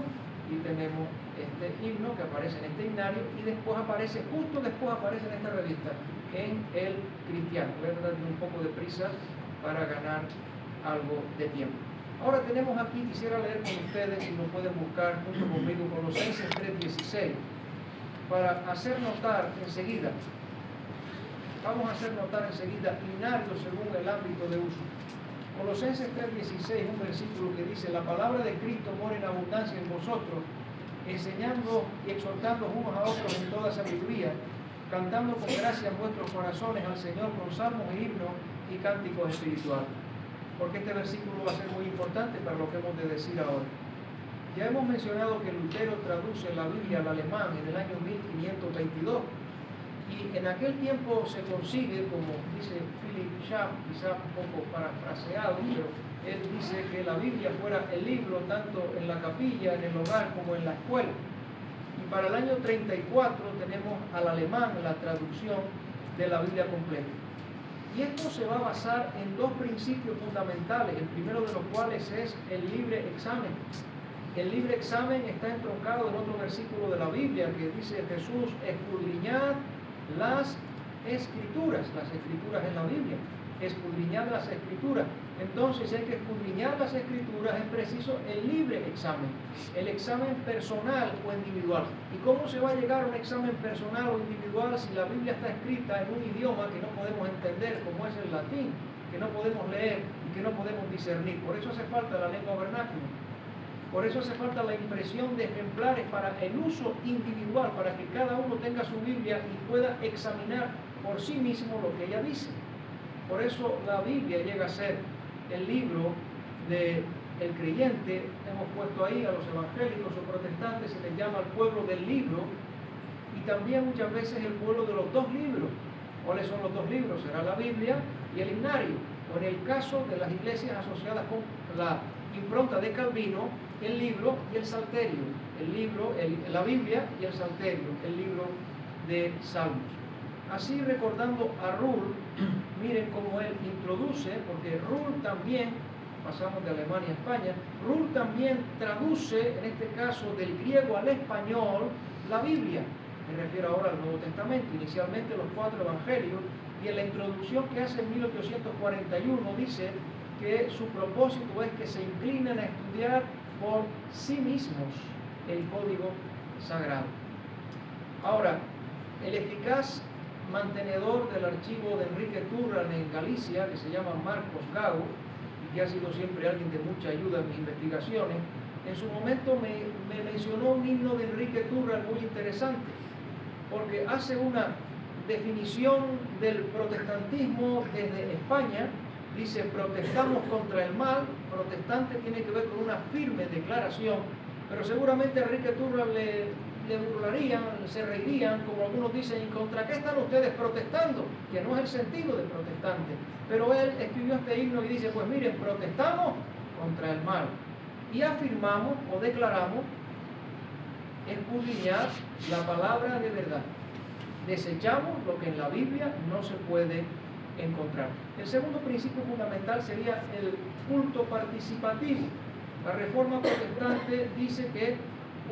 y tenemos este himno que aparece en este himnario y después aparece, justo después aparece en esta revista, en el Cristiano. Voy a tratar de un poco de prisa para ganar algo de tiempo. Ahora tenemos aquí, quisiera leer con ustedes, si lo pueden buscar junto conmigo, Colosenses 3:16, para hacer notar enseguida, vamos a hacer notar enseguida himnarios según el ámbito de uso. Colosenses 3:16, un versículo que dice: la palabra de Cristo mora en abundancia en vosotros, enseñando y exhortando unos a otros en toda sabiduría, cantando con gracia en vuestros corazones al Señor con salmos e himnos y cánticos espirituales. Porque este versículo va a ser muy importante para lo que hemos de decir ahora. Ya hemos mencionado que Lutero traduce la Biblia al alemán en el año 1522 y en aquel tiempo se consigue, como dice Philip Schaff, quizá un poco parafraseado, pero él dice que la Biblia fuera el libro tanto en la capilla, en el hogar, como en la escuela. Y para el año 34 tenemos al alemán la traducción de la Biblia completa. Y esto se va a basar en 2 principios fundamentales, el primero de los cuales es el libre examen. El libre examen está entroncado en otro versículo de la Biblia que dice: Jesús, escudriñad las escrituras en la Biblia, escudriñad las escrituras. Entonces, si hay que escudriñar las escrituras, es preciso el libre examen, el examen personal o individual. ¿Y cómo se va a llegar a un examen personal o individual si la Biblia está escrita en un idioma que no podemos entender, como es el latín, que no podemos leer y que no podemos discernir? Por eso hace falta la lengua vernácula. Por eso hace falta la impresión de ejemplares para el uso individual, para que cada uno tenga su Biblia y pueda examinar por sí mismo lo que ella dice. Por eso la Biblia llega a ser el libro del creyente. Hemos puesto ahí a los evangélicos o protestantes, se les llama el pueblo del libro, y también muchas veces el pueblo de los 2 libros. ¿Cuáles son los dos libros? Será la Biblia y el himnario. O en el caso de las iglesias asociadas con la impronta de Calvino, el libro y el salterio. La Biblia y el salterio, el libro de Salmos. Así, recordando a Ruhl, miren cómo él introduce, porque Ruhl también, pasamos de Alemania a España, Ruhl también traduce, en este caso del griego al español, la Biblia. Me refiero ahora al Nuevo Testamento, inicialmente los 4 evangelios, y en la introducción que hace en 1841 dice que su propósito es que se inclinen a estudiar por sí mismos el código sagrado. Ahora, el eficaz mantenedor del archivo de Enrique Turran en Galicia, que se llama Marcos Gago, y que ha sido siempre alguien de mucha ayuda en mis investigaciones, en su momento me mencionó un himno de Enrique Turran muy interesante, porque hace una definición del protestantismo desde España. Dice: protestamos contra el mal. Protestante tiene que ver con una firme declaración, pero seguramente a Enrique Turran le burlarían, se reirían, como algunos dicen: ¿y contra qué están ustedes protestando? Que no es el sentido de protestante. Pero él escribió este himno y dice: pues miren, protestamos contra el mal y afirmamos o declaramos escudriñar la palabra de verdad. Desechamos lo que en la Biblia no se puede encontrar. El segundo principio fundamental sería el culto participativo. La Reforma Protestante dice que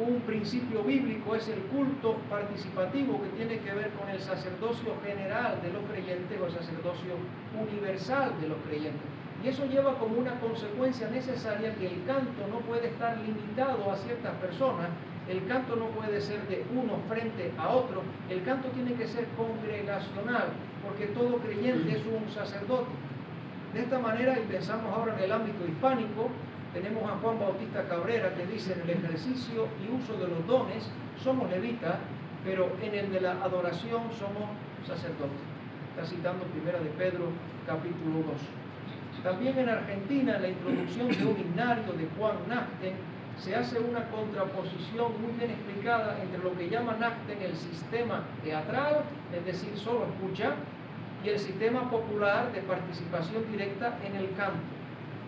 un principio bíblico es el culto participativo, que tiene que ver con el sacerdocio general de los creyentes o el sacerdocio universal de los creyentes. Y eso lleva como una consecuencia necesaria que el canto no puede estar limitado a ciertas personas. El canto no puede ser de uno frente a otro. El canto tiene que ser congregacional, porque todo creyente es un sacerdote. De esta manera, y pensamos ahora en el ámbito hispánico, tenemos a Juan Bautista Cabrera que dice: en el ejercicio y uso de los dones somos levitas, pero en el de la adoración somos sacerdotes. Está citando 1 de Pedro capítulo 2. También en Argentina, en la introducción de un himnario de Juan Nachten, se hace una contraposición muy bien explicada entre lo que llama Nachten el sistema teatral, es decir, solo escucha, y el sistema popular de participación directa en el canto.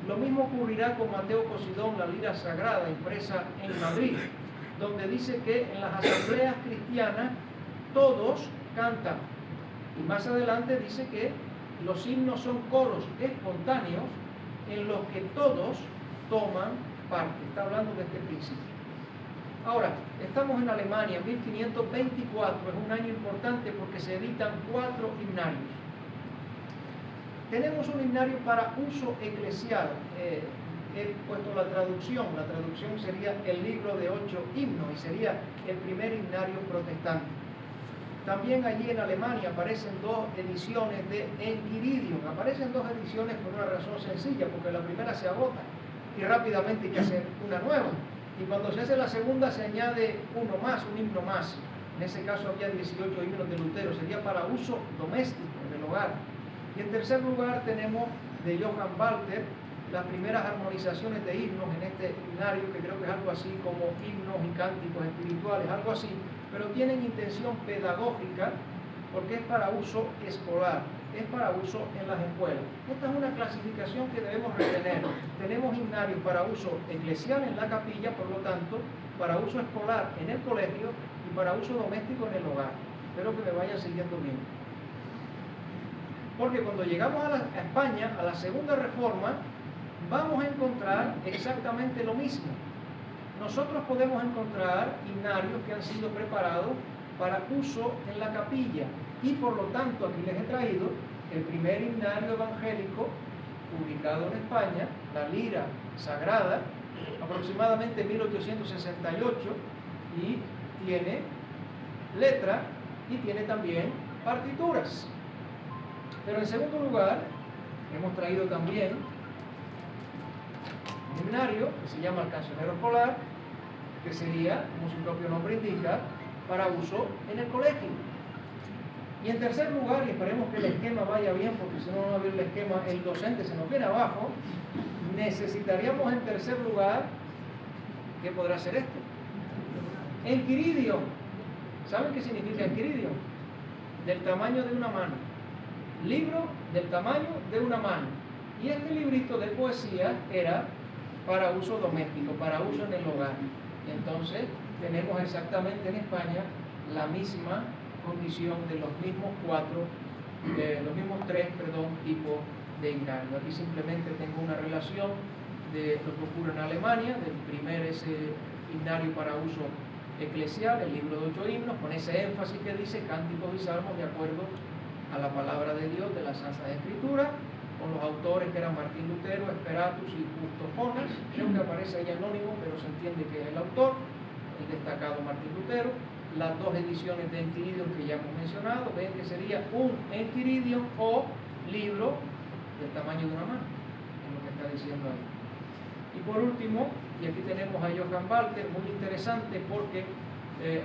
Lo mismo ocurrirá con Mateo Cosidón, la lira sagrada, impresa en Madrid, donde dice que en las asambleas cristianas todos cantan. Y más adelante dice que los himnos son coros espontáneos en los que todos toman parte. Está hablando de este principio. Ahora, estamos en Alemania, 1524, es un año importante porque se editan 4 himnarios. Tenemos un himnario para uso eclesial. He puesto la traducción sería el libro de 8 himnos y sería el primer himnario protestante. También allí en Alemania aparecen 2 ediciones de Enquiridium. Aparecen 2 ediciones por una razón sencilla, porque la primera se agota y rápidamente hay que hacer una nueva. Y cuando se hace la segunda se añade uno más, un himno más. En ese caso había 18 himnos de Lutero, sería para uso doméstico, en el hogar. Y en tercer lugar tenemos de Johann Walter las primeras armonizaciones de himnos en este himnario, que creo que es algo así como himnos y cánticos espirituales, algo así, pero tienen intención pedagógica porque es para uso escolar, es para uso en las escuelas. Esta es una clasificación que debemos retener. Tenemos himnarios para uso eclesial en la capilla, por lo tanto, para uso escolar en el colegio y para uso doméstico en el hogar. Espero que me vayan siguiendo bien. Porque cuando llegamos a España, a la Segunda Reforma, vamos a encontrar exactamente lo mismo. Nosotros podemos encontrar himnarios que han sido preparados para uso en la capilla y por lo tanto aquí les he traído el primer himnario evangélico publicado en España, la lira sagrada, aproximadamente 1868, y tiene letra y tiene también partituras. Pero en segundo lugar, hemos traído también un himnario que se llama el Cancionero Escolar, que sería, como su propio nombre indica, para uso en el colegio. Y en tercer lugar, y esperemos que el esquema vaya bien, porque si no va a ver el esquema, el docente se nos viene abajo, necesitaríamos en tercer lugar, ¿qué podrá ser esto? Enquiridium. ¿Saben qué significa enquiridium? Del tamaño de una mano. libro del tamaño de una mano. Y este librito de poesía era para uso doméstico, para uso en el hogar. Entonces tenemos exactamente en España la misma condición de los mismos tres tipos de himnario. Aquí simplemente tengo una relación de lo que ocurre en Alemania. El primer es himnario para uso eclesial, el libro de 8 himnos, con ese énfasis que dice cánticos y salmos de acuerdo a la palabra de Dios de la Santa Escritura, con los autores que eran Martín Lutero, Esperatus y Justo Jonas. Creo que aparece ahí anónimo, pero se entiende que es el autor, el destacado Martín Lutero. Las dos ediciones de Enquiridion que ya hemos mencionado, ven que sería un Enquiridion o libro del tamaño de una mano, es lo que está diciendo ahí. Y por último, y aquí tenemos a Johann Walter, muy interesante porque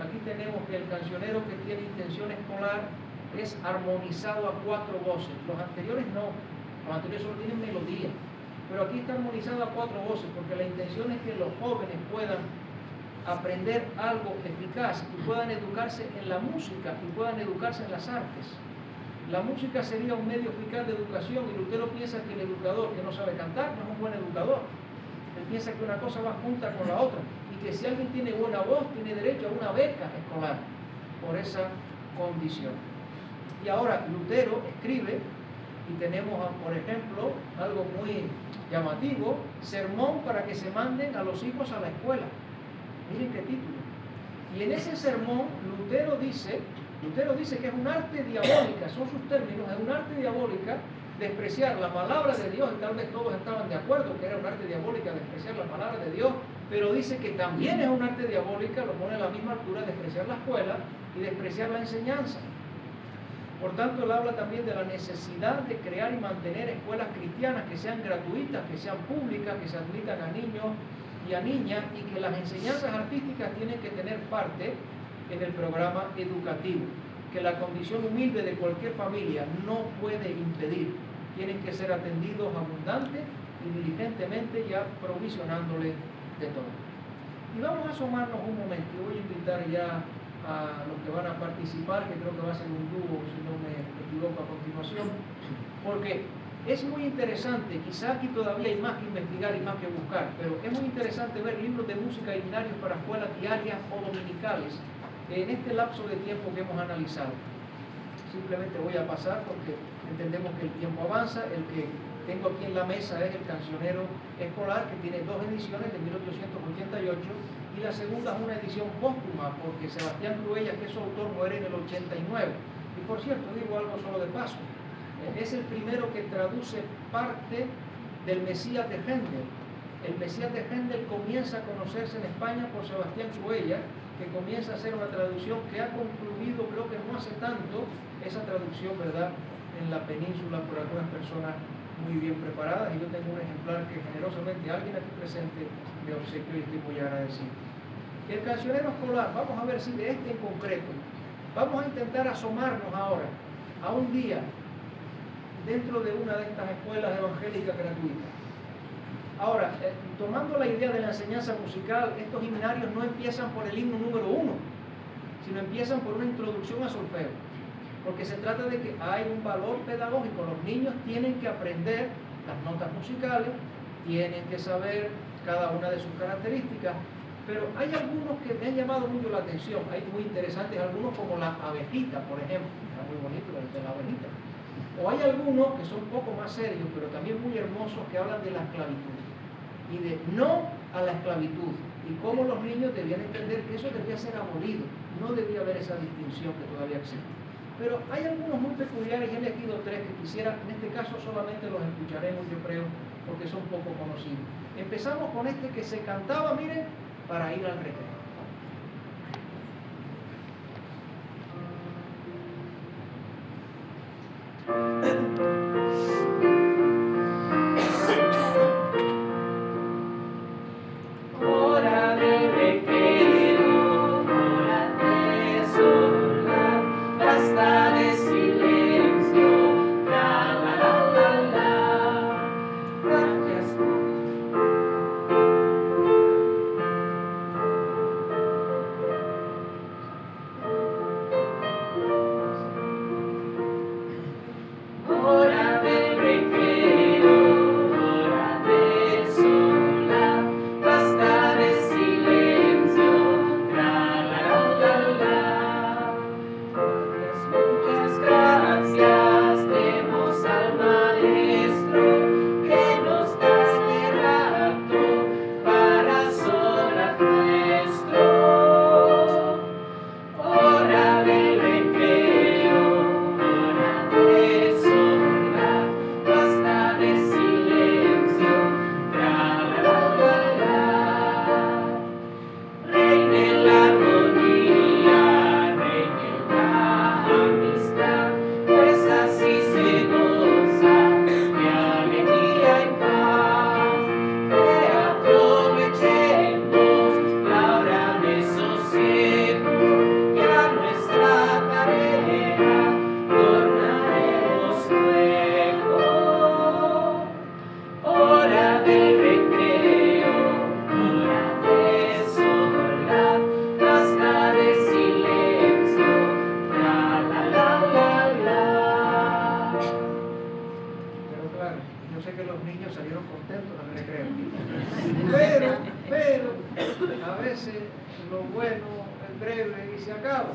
aquí tenemos que el cancionero que tiene intención escolar es armonizado a 4 voces. Los anteriores no, los anteriores solo tienen melodía, pero aquí está armonizado a 4 voces porque la intención es que los jóvenes puedan aprender algo eficaz y puedan educarse en la música y puedan educarse en las artes. La música sería un medio eficaz de educación y Lutero piensa que el educador que no sabe cantar no es un buen educador. Él piensa que una cosa va junta con la otra y que si alguien tiene buena voz tiene derecho a una beca escolar por esa condición. Y ahora Lutero escribe y tenemos, por ejemplo, algo muy llamativo: sermón para que se manden a los hijos a la escuela. Miren qué título. Y en ese sermón Lutero dice que es un arte diabólica, son sus términos, es un arte diabólica despreciar la palabra de Dios, y tal vez todos estaban de acuerdo que era un arte diabólica despreciar la palabra de Dios, pero dice que también es un arte diabólica, lo pone a la misma altura, despreciar la escuela y despreciar la enseñanza. Por tanto, él habla también de la necesidad de crear y mantener escuelas cristianas que sean gratuitas, que sean públicas, que se admitan a niños y a niñas, y que las enseñanzas artísticas tienen que tener parte en el programa educativo, que la condición humilde de cualquier familia no puede impedir. Tienen que ser atendidos abundante y diligentemente, ya provisionándoles de todo. Y vamos a asomarnos un momento. Voy a invitar ya a los que van a participar, que creo que va a ser un dúo, si no me equivoco, a continuación, porque es muy interesante. Quizá aquí todavía hay más que investigar y más que buscar, pero es muy interesante ver libros de música y himnarios para escuelas diarias o dominicales en este lapso de tiempo que hemos analizado. Simplemente voy a pasar porque entendemos que el tiempo avanza. El que tengo aquí en la mesa es el Cancionero Escolar, que tiene 2 ediciones de 1888, y la segunda es una edición póstuma, porque Sebastián Cruellas, que es su autor, muere en el 89. Y por cierto, digo algo solo de paso, es el primero que traduce parte del Mesías de Händel. El Mesías de Händel comienza a conocerse en España por Sebastián Cruellas, que comienza a hacer una traducción que ha concluido, creo que no hace tanto, esa traducción, ¿verdad?, en la península por algunas personas muy bien preparadas, y yo tengo un ejemplar que generosamente alguien aquí presente me obsequió y estoy muy agradecido. El Cancionero Escolar, vamos a ver si de este en concreto, vamos a intentar asomarnos ahora a un día dentro de una de estas escuelas evangélicas gratuitas. Ahora, tomando la idea de la enseñanza musical, estos himnarios no empiezan por el himno número 1, sino empiezan por una introducción a solfeo, porque se trata de que hay un valor pedagógico. Los niños tienen que aprender las notas musicales, tienen que saber cada una de sus características, pero hay algunos que me han llamado mucho la atención. Hay muy interesantes algunos, como la abejita, por ejemplo, está muy bonito el de la abejita. O hay algunos que son un poco más serios, pero también muy hermosos, que hablan de la esclavitud y de no a la esclavitud, y cómo los niños debían entender que eso debía ser abolido, no debía haber esa distinción que todavía existe. Pero hay algunos muy peculiares, y he elegido 3 que quisiera, en este caso solamente los escucharemos, yo creo, porque son poco conocidos. Empezamos con este que se cantaba, miren, para ir al recreo. Yo sé que los niños salieron contentos del recreo. Pero, a veces lo bueno es breve y se acaba.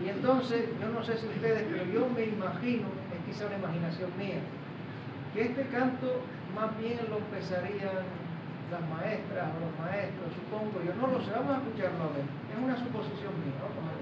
Y entonces, yo no sé si ustedes, pero yo me imagino, es quizá una imaginación mía, que este canto más bien lo empezarían las maestras o los maestros, supongo yo, no lo sé, vamos a escucharlo a ver, es una suposición mía, vamos a ver.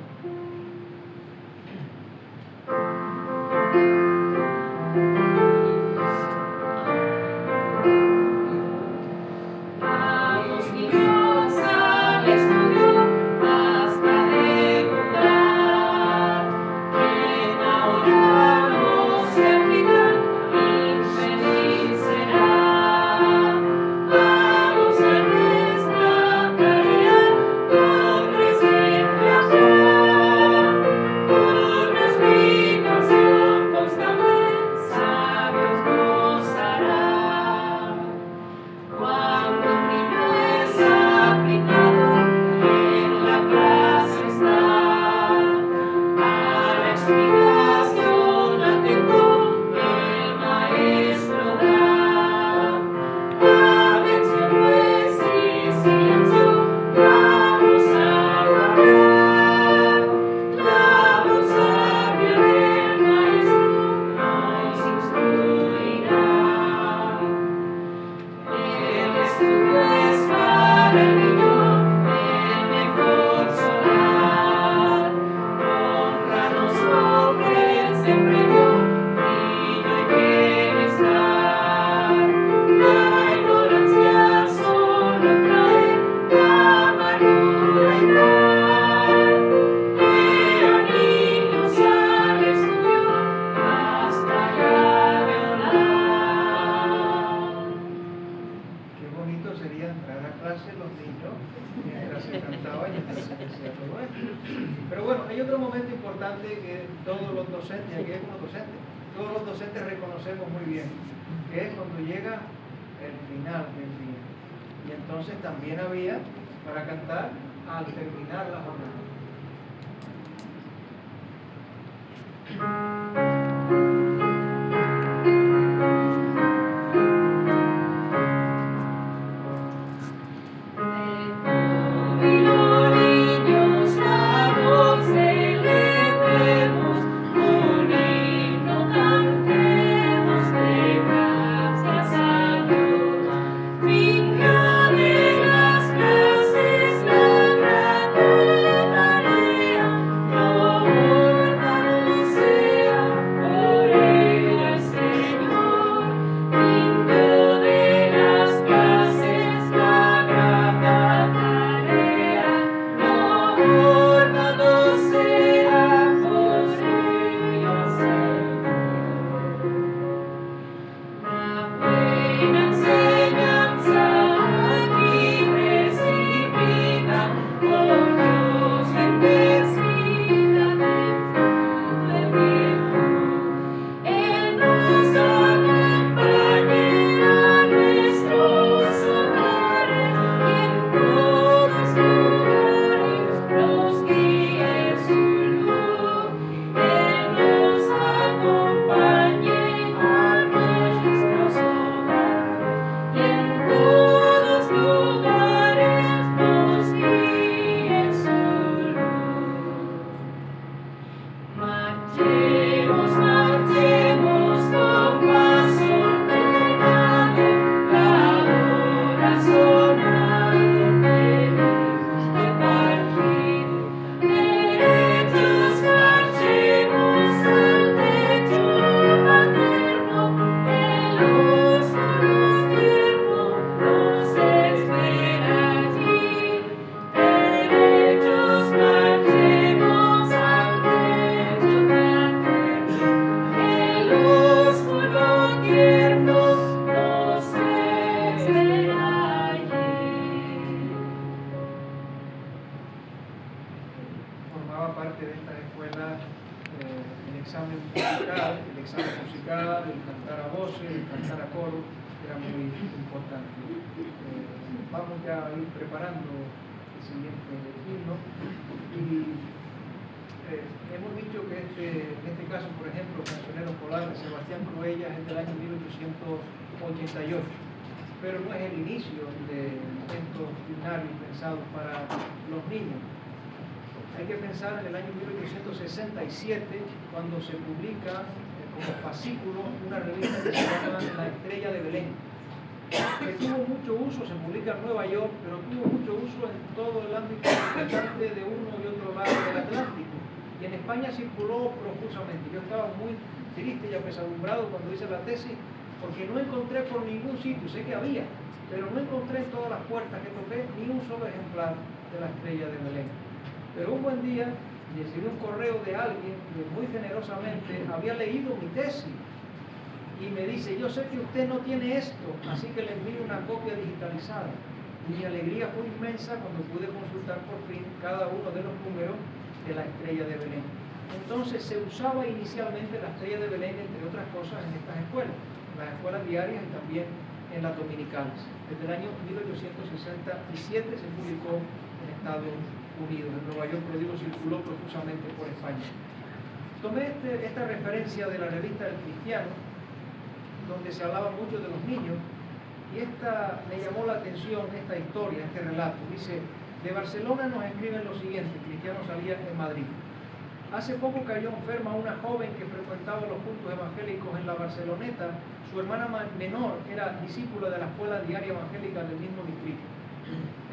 Pero bueno, hay otro momento importante que todos los docentes, aquí hay unos docentes, todos los docentes reconocemos muy bien, que es cuando llega el final del día. Y entonces también había para cantar al terminar la jornada. Vamos ya a ir preparando el siguiente himno y hemos dicho que en este caso, por ejemplo, Cancionero Polar de Sebastián Cruellas es del año 1840 88. Pero no es el inicio de eventos binarios pensados para los niños. Hay que pensar en el año 1867, cuando se publica como fascículo una revista que se llama La Estrella de Belén, que tuvo mucho uso, se publica en Nueva York, pero tuvo mucho uso en todo el ámbito importante de uno y otro lado del Atlántico. Y en España circuló profusamente. Yo estaba muy triste y apesadumbrado cuando hice la tesis, porque no encontré por ningún sitio, sé que había, pero no encontré en todas las puertas que toqué ni un solo ejemplar de La Estrella de Belén. Pero un buen día recibí un correo de alguien que muy generosamente había leído mi tesis y me dice: yo sé que usted no tiene esto, así que le envío una copia digitalizada. Y mi alegría fue inmensa cuando pude consultar por fin cada uno de los números de La Estrella de Belén. Entonces se usaba inicialmente La Estrella de Belén, entre otras cosas, en estas escuelas, en las escuelas diarias y también en las dominicales. Desde el año 1867 se publicó en Estados Unidos, en Nueva York, pero digo, circuló profusamente por España. Tomé esta referencia de la revista El Cristiano, donde se hablaba mucho de los niños, y esta me llamó la atención, esta historia, este relato. Dice: de Barcelona nos escriben lo siguiente, Cristiano salía en Madrid. Hace poco cayó enferma una joven que frecuentaba los cultos evangélicos en la Barceloneta. Su hermana menor era discípula de la escuela diaria evangélica del mismo distrito.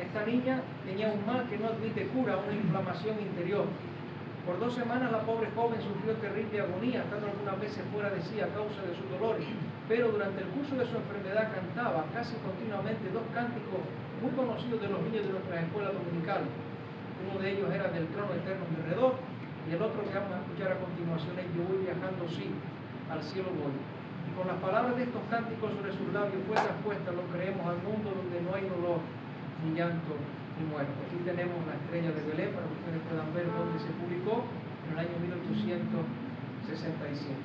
Esta niña tenía un mal que no admite cura, una inflamación interior. Por 2 semanas la pobre joven sufrió terrible agonía, estando algunas veces fuera de sí a causa de sus dolores, pero durante el curso de su enfermedad cantaba casi continuamente 2 cánticos muy conocidos de los niños de nuestras escuelas dominicales. Uno de ellos era Del trono eterno en derredor, y el otro que vamos a escuchar a continuación es Yo voy viajando, sí, al cielo voy. Y con las palabras de estos cánticos sobre sus labios fue traspuesta, lo creemos, al mundo donde no hay dolor, ni llanto, ni muerte. Aquí tenemos La Estrella de Belén para que ustedes puedan ver dónde se publicó, en el año 1867.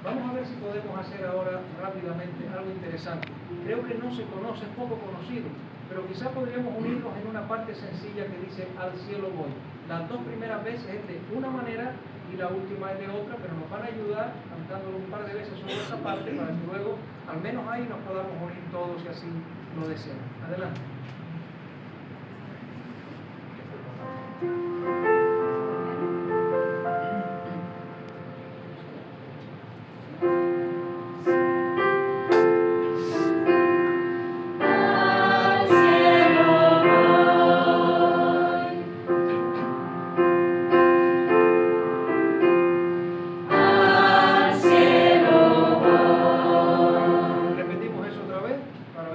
Vamos a ver si podemos hacer ahora rápidamente algo interesante. Creo que no se conoce, es poco conocido, pero quizá podríamos unirnos en una parte sencilla que dice al cielo voy. Las 2 primeras veces es de una manera y la última es de otra, pero nos van a ayudar cantándolo un par de veces sobre esa parte para que luego, al menos ahí, nos podamos unir todos si así lo desean. Adelante.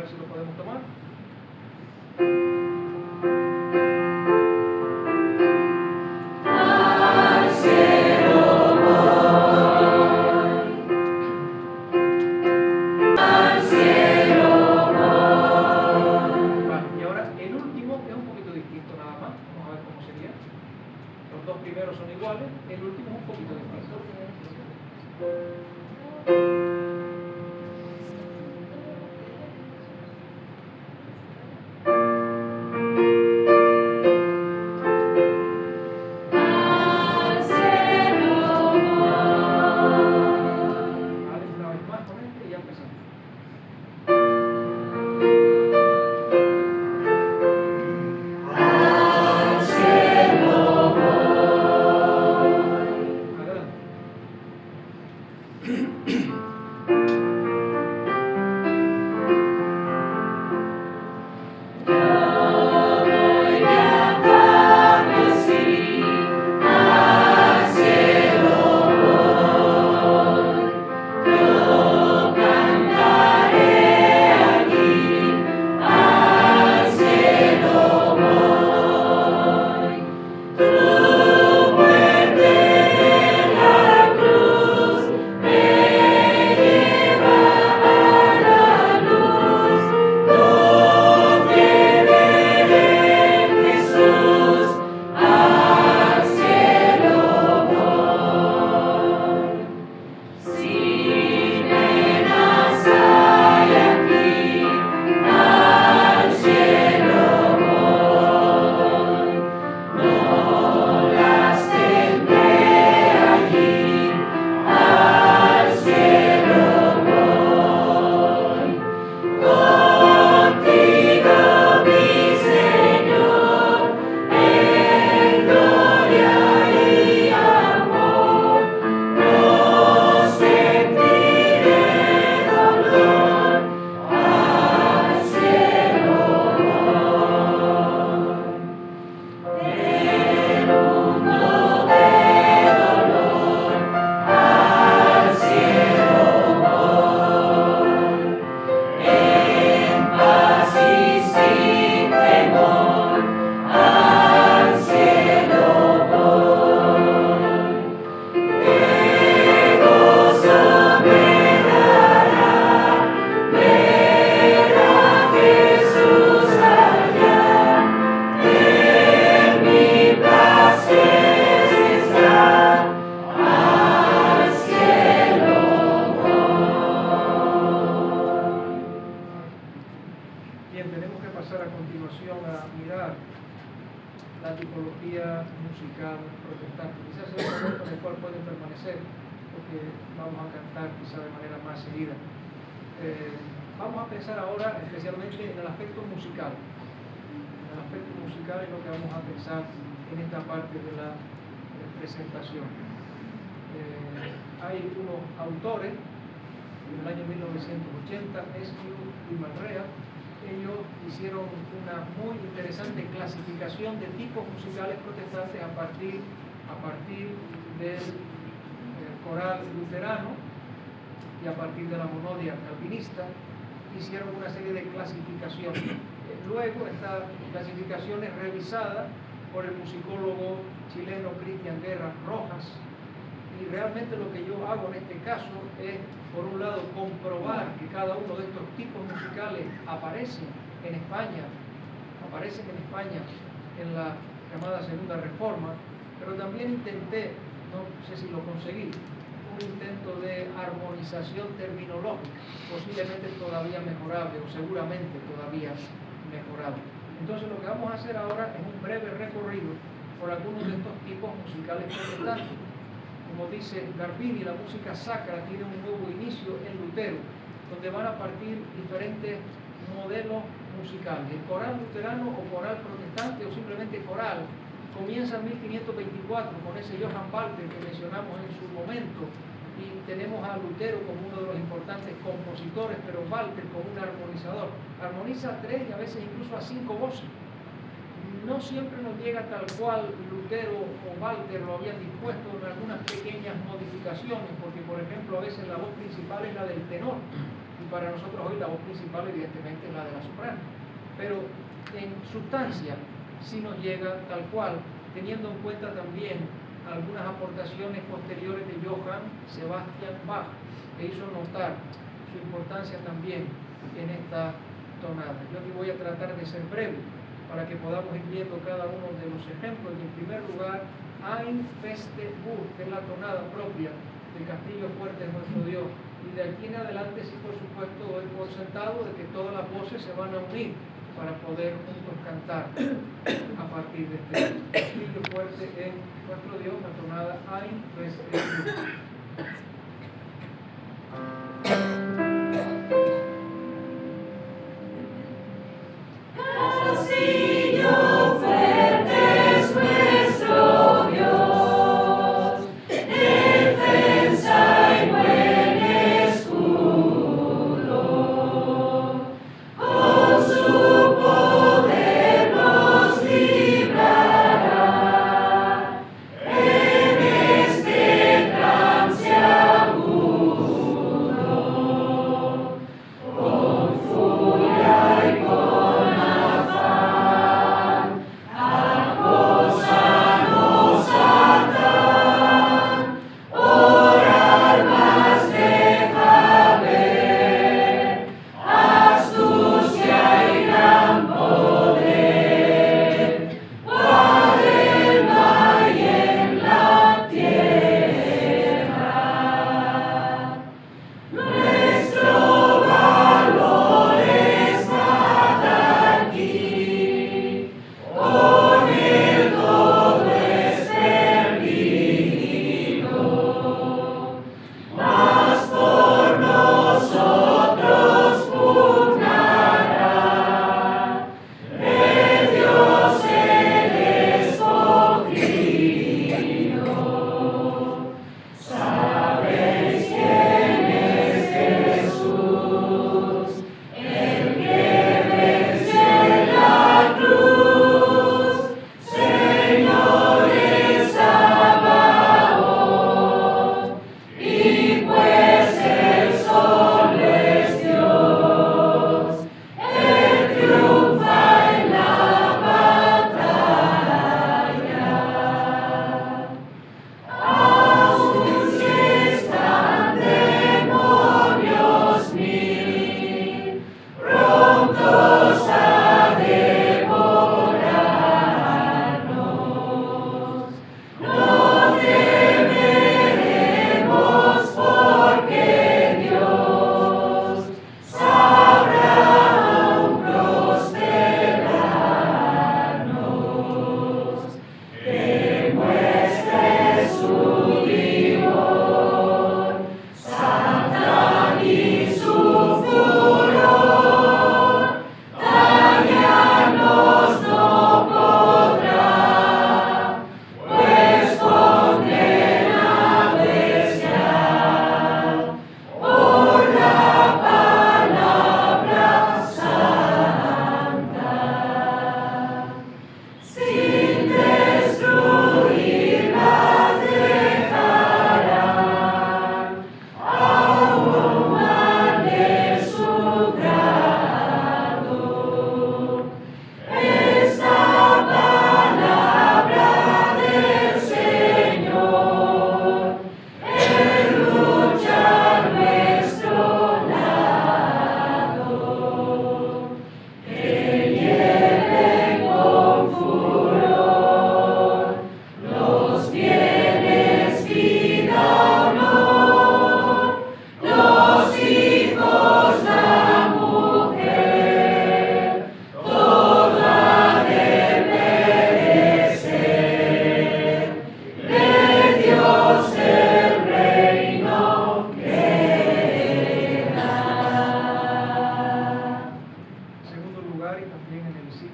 Si lo podemos tomar. pasar a continuación a mirar la tipología musical protestante. Quizás sea un momento en el cual pueden permanecer, porque vamos a cantar quizá de manera más seguida. Vamos a pensar ahora especialmente en el aspecto musical. En el aspecto musical es lo que vamos a pensar en esta parte de la presentación. Hay unos autores, en el año 1980, Eskew y Manrea. Ellos hicieron una muy interesante clasificación de tipos musicales protestantes a partir del coral luterano y a partir de la monodia calvinista. Hicieron una serie de clasificaciones. Luego esta clasificación es revisada por el musicólogo chileno Cristian Guerra Rojas, y realmente lo que yo hago en este caso es, por un lado, comprobar que cada uno de estos tipos musicales aparecen en España en la llamada Segunda Reforma, pero también intenté, no sé si lo conseguí, un intento de armonización terminológica, posiblemente todavía mejorable, o seguramente todavía mejorable. Entonces lo que vamos a hacer ahora es un breve recorrido por algunos de estos tipos musicales protestantes. Como dice Garbini, la música sacra tiene un nuevo inicio en Lutero, donde van a partir diferentes modelos musicales. El coral luterano o coral protestante o simplemente coral comienza en 1524 con ese Johann Walter que mencionamos en su momento, y tenemos a Lutero como uno de los importantes compositores, pero Walter como un armonizador. Armoniza 3 y a veces incluso a 5 voces. No siempre nos llega tal cual Lutero o Walter lo habían dispuesto, en algunas pequeñas modificaciones, porque por ejemplo a veces la voz principal es la del tenor, y para nosotros hoy la voz principal evidentemente es la de la soprano, pero en sustancia sí nos llega tal cual, teniendo en cuenta también algunas aportaciones posteriores de Johann Sebastian Bach, que hizo notar su importancia también en esta tonada. Yo aquí voy a tratar de ser breve para que podamos ir viendo cada uno de los ejemplos. Y en primer lugar, Ein feste Burg, que es la tonada propia del Castillo Fuerte de nuestro Dios. Y de aquí en adelante sí, por supuesto, doy por sentado de que todas las voces se van a unir para poder juntos cantar a partir de este Castillo Fuerte en nuestro Dios, la tonada Ein feste Burg. Gracias.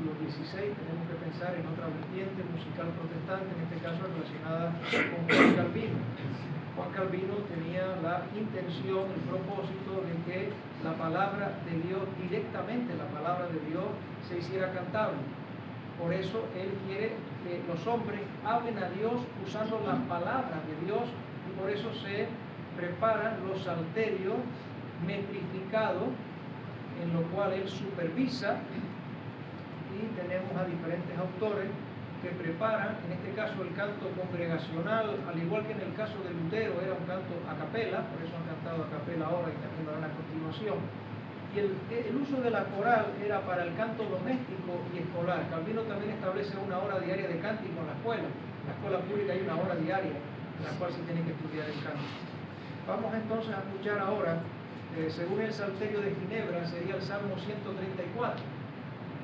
siglo XVI, tenemos que pensar en otra vertiente musical protestante, en este caso relacionada con Juan Calvino. Juan Calvino tenía la intención, el propósito de que la palabra de Dios, directamente la palabra de Dios, se hiciera cantable. Por eso él quiere que los hombres hablen a Dios usando las palabras de Dios, y por eso se preparan los salterios metrificados, en lo cual él supervisa, y tenemos a diferentes autores que preparan, en este caso el canto congregacional, al igual que en el caso de Lutero era un canto a capela, por eso han cantado a capela ahora y también lo harán a continuación. Y el uso de la coral era para el canto doméstico y escolar. Calvino también establece una hora diaria de cántico en la escuela. En la escuela pública hay una hora diaria en la cual se tiene que estudiar el canto. Vamos entonces a escuchar ahora, según el Salterio de Ginebra, sería el Salmo 134.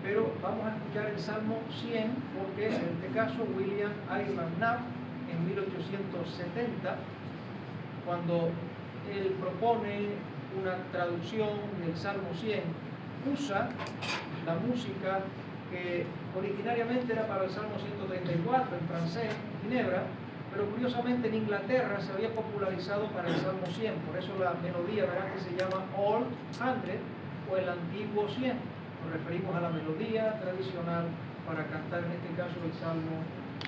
Pero vamos a escuchar el Salmo 100, porque en este caso William Ireland Knapp, en 1870, cuando él propone una traducción del Salmo 100, usa la música que originariamente era para el Salmo 134 en francés, en Ginebra, pero curiosamente en Inglaterra se había popularizado para el Salmo 100, por eso la melodía, verán que se llama Old 100 o el antiguo 100. Nos referimos a la melodía tradicional para cantar en este caso el Salmo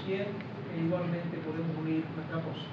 100, e igualmente podemos unir nuestra voz.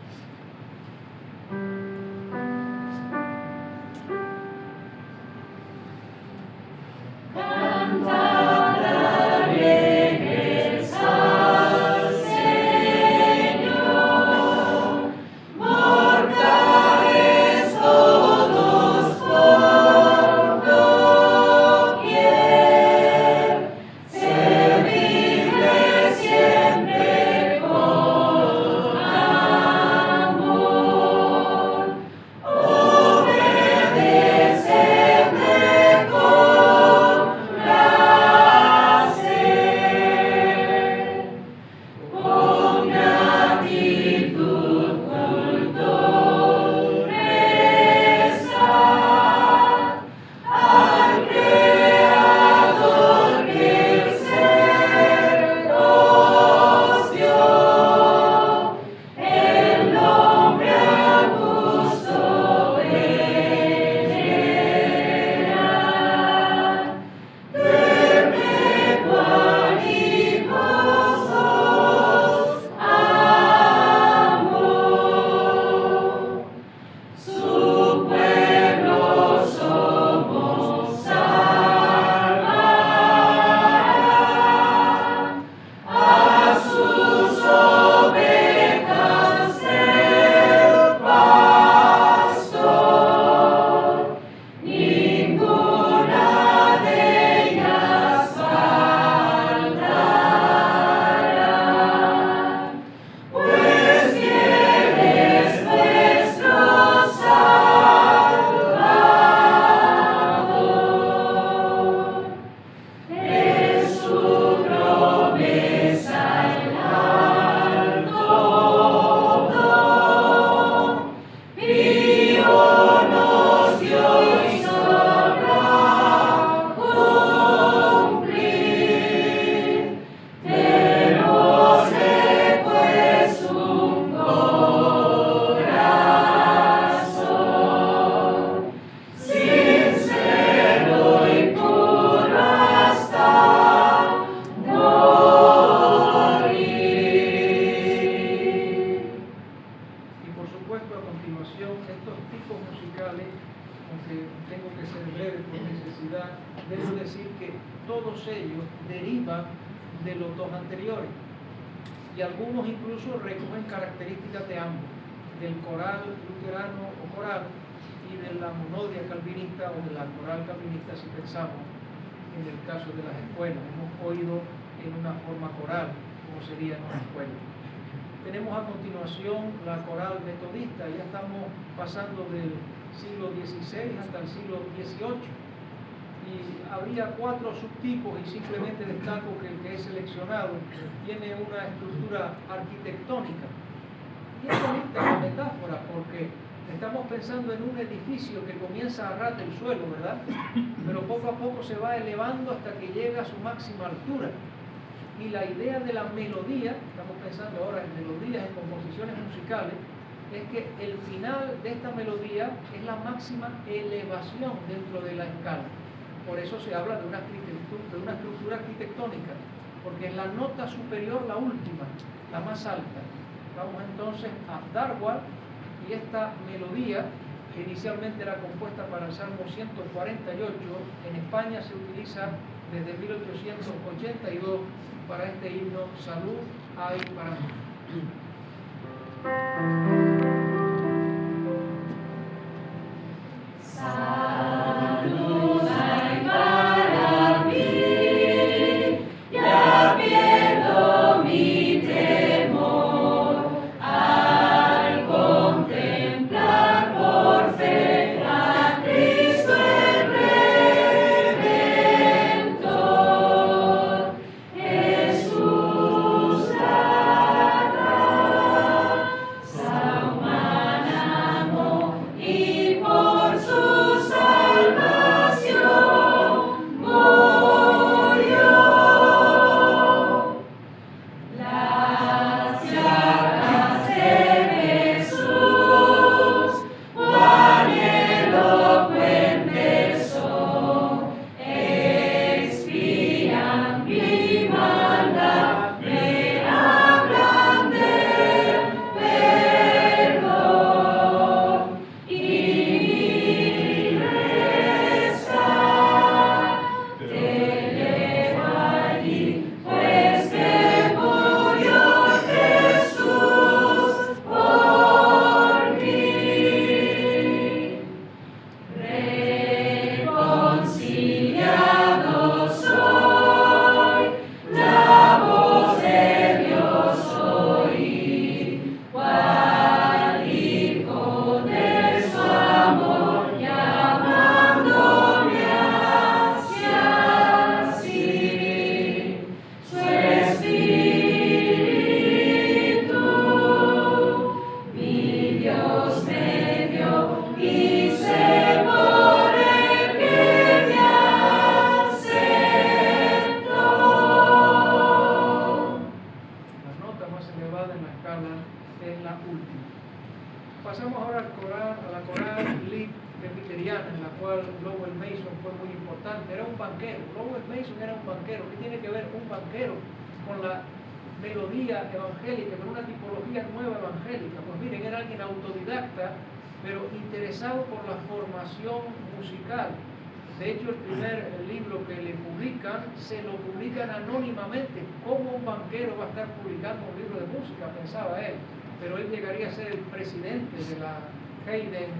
Tenemos a continuación la coral metodista, ya estamos pasando del siglo XVI hasta el siglo XVIII, y habría 4 subtipos, y simplemente destaco que el que he seleccionado tiene una estructura arquitectónica. Y es bonita la metáfora, porque Estamos pensando en un edificio que comienza a ras del suelo, ¿verdad? Pero poco a poco se va elevando hasta que llega a su máxima altura. Y la idea de la melodía, estamos pensando ahora en melodías, en composiciones musicales, es que el final de esta melodía es la máxima elevación dentro de la escala. Por eso se habla de una estructura arquitectónica, porque es la nota superior, la última, la más alta. Vamos entonces a Darwin, y esta melodía, que inicialmente era compuesta para el Salmo 148, en España se utiliza desde 1882 para este himno Salud hay para mí. Salud hay para mí, ya pierdo mi temor al contemplar por fe a Cristo el Redentor. Jesús dará San Juan amor y por su salvación murió. Las llagas de Jesús, cuán elocuentes son, expian mi maldad, me hablan del perdón y mi rescate te elevo allí, pues que murió Jesús por mí. Reconciliado soy, la voz de Dios oí, cual hijo de su amor, llamándome hacia sí. Su Espíritu, mi Dios me dio, y sé por el que me aceptó. La nota más elevada en la escala es la última. Pasamos ahora a la coral Lied presbiteriana, en la cual Lowell Mason fue muy importante. Era un banquero. Lowell Mason era un banquero. ¿Qué tiene que ver un banquero con la melodía evangélica, con una tipología nueva evangélica? Pues miren, era alguien autodidacta, pero interesado por la formación musical. De hecho, el primer libro que le publican, se lo publican anónimamente. ¿Cómo un banquero va a estar publicando un libro de música?, pensaba él. Pero él llegaría a ser el presidente de la Haydn,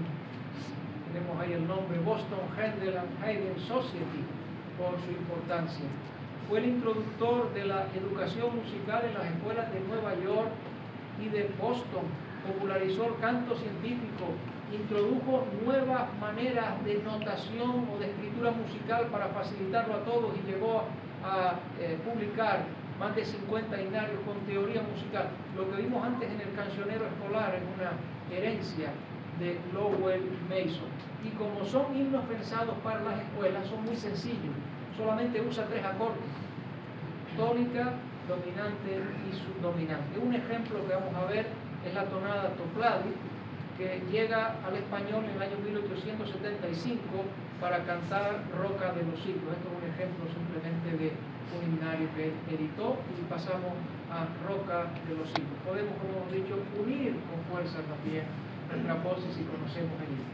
tenemos ahí el nombre, Boston Handel and Haydn Society, por su importancia. Fue el introductor de la educación musical en las escuelas de Nueva York y de Boston. Popularizó el canto científico, introdujo nuevas maneras de notación o de escritura musical para facilitarlo a todos, y llegó a publicar más de 50 himnarios con teoría musical. Lo que vimos antes en el cancionero escolar es una herencia de Lowell Mason. Y como son himnos pensados para las escuelas, son muy sencillos. Solamente usa 3 acordes: tónica, dominante y subdominante. Un ejemplo que vamos a ver es la tonada Topladi, que llega al español en el año 1875 para cantar Roca de los Siglos. Esto es un ejemplo simplemente de un himnario que él editó, y pasamos a Roca de los Siglos. Podemos, como hemos dicho, unir con fuerza también nuestras voces si conocemos el himno.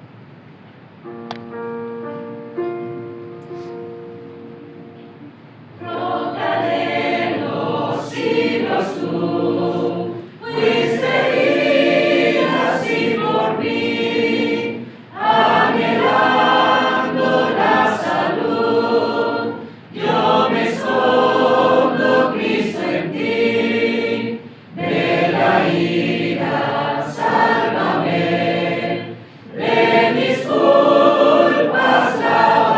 Roca de los siglos, tú fuiste herida así por mí, anhelando la salud. Yo me escondo, Cristo, en ti, de la ira, sálvame, de mis culpas lávame.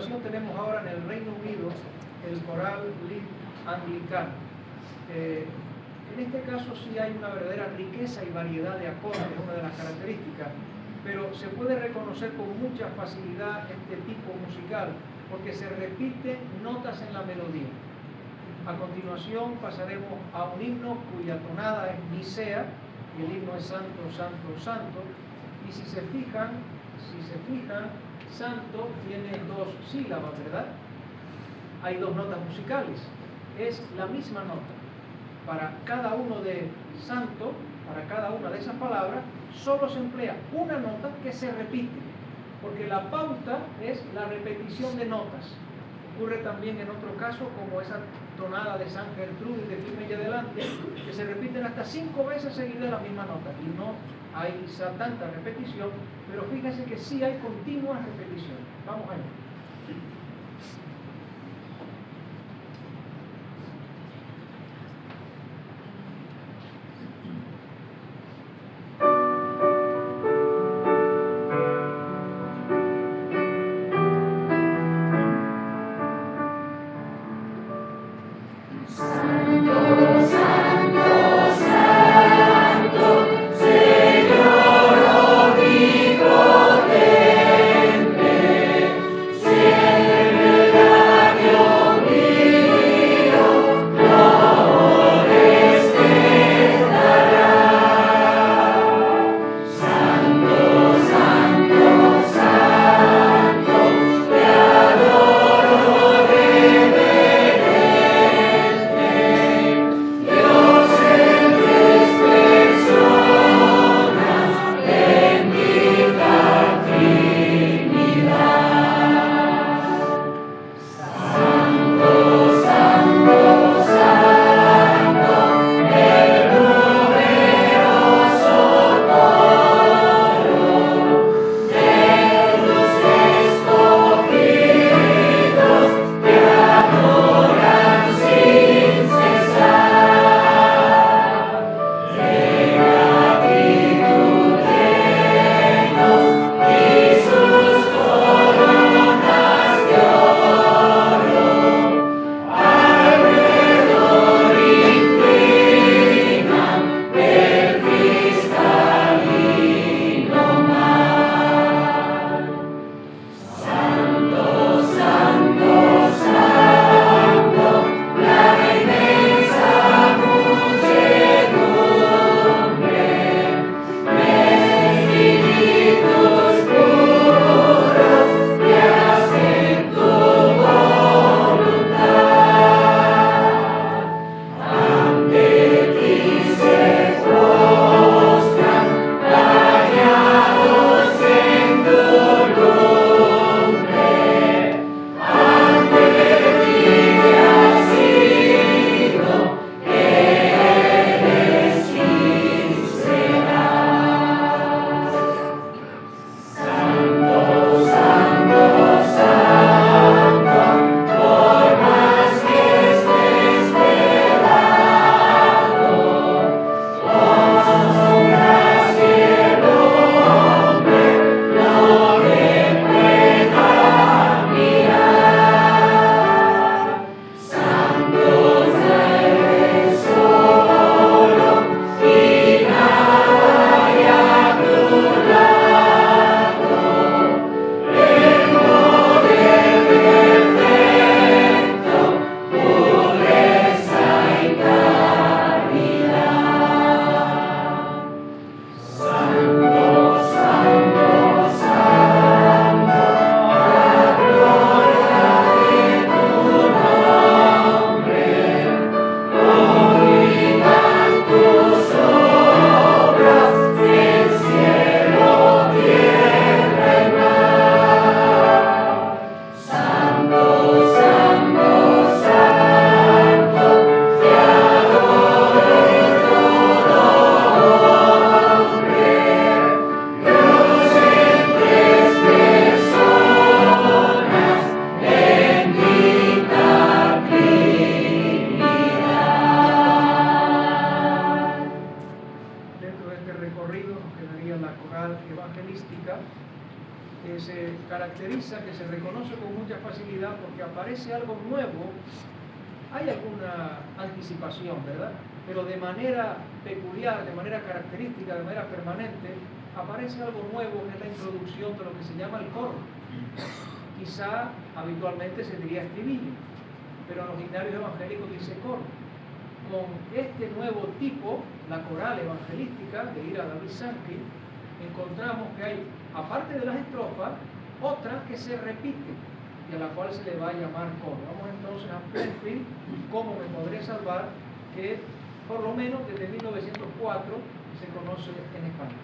continuación tenemos ahora en el Reino Unido el coral Lead Anglicano. En este caso sí hay una verdadera riqueza y variedad de acordes, es una de las características, pero se puede reconocer con mucha facilidad este tipo musical porque se repiten notas en la melodía. A continuación pasaremos a un himno cuya tonada es Nicea, y el himno es Santo, Santo, Santo, y si se fijan, Santo tiene dos sílabas, ¿verdad? Hay dos notas musicales, es la misma nota. Para cada uno de Santo, para cada una de esas palabras, solo se emplea una nota que se repite, porque la pauta es la repetición de notas. Ocurre también en otro caso como esa tonada de San Gertrudis de Firme y Adelante, que se repiten hasta 5 veces seguidas la misma nota, y no hay tanta repetición, pero fíjense que sí hay continuas repeticiones. Vamos allá. Te que se caracteriza, que se reconoce con mucha facilidad porque aparece algo nuevo. Hay alguna anticipación, ¿verdad? Pero de manera peculiar, de manera característica, de manera permanente, aparece algo nuevo que es la introducción de lo que se llama el coro. Quizá habitualmente se diría estribillo, pero en los himnarios evangélicos dice coro. Con este nuevo tipo, la coral evangelística de Ira David Sankey, encontramos que hay, aparte de las estrofas, otra que se repite y a la cual se le va a llamar coro. Vamos entonces a Penfield, ¿Cómo me podré salvar?, que por lo menos desde 1904 se conoce en España.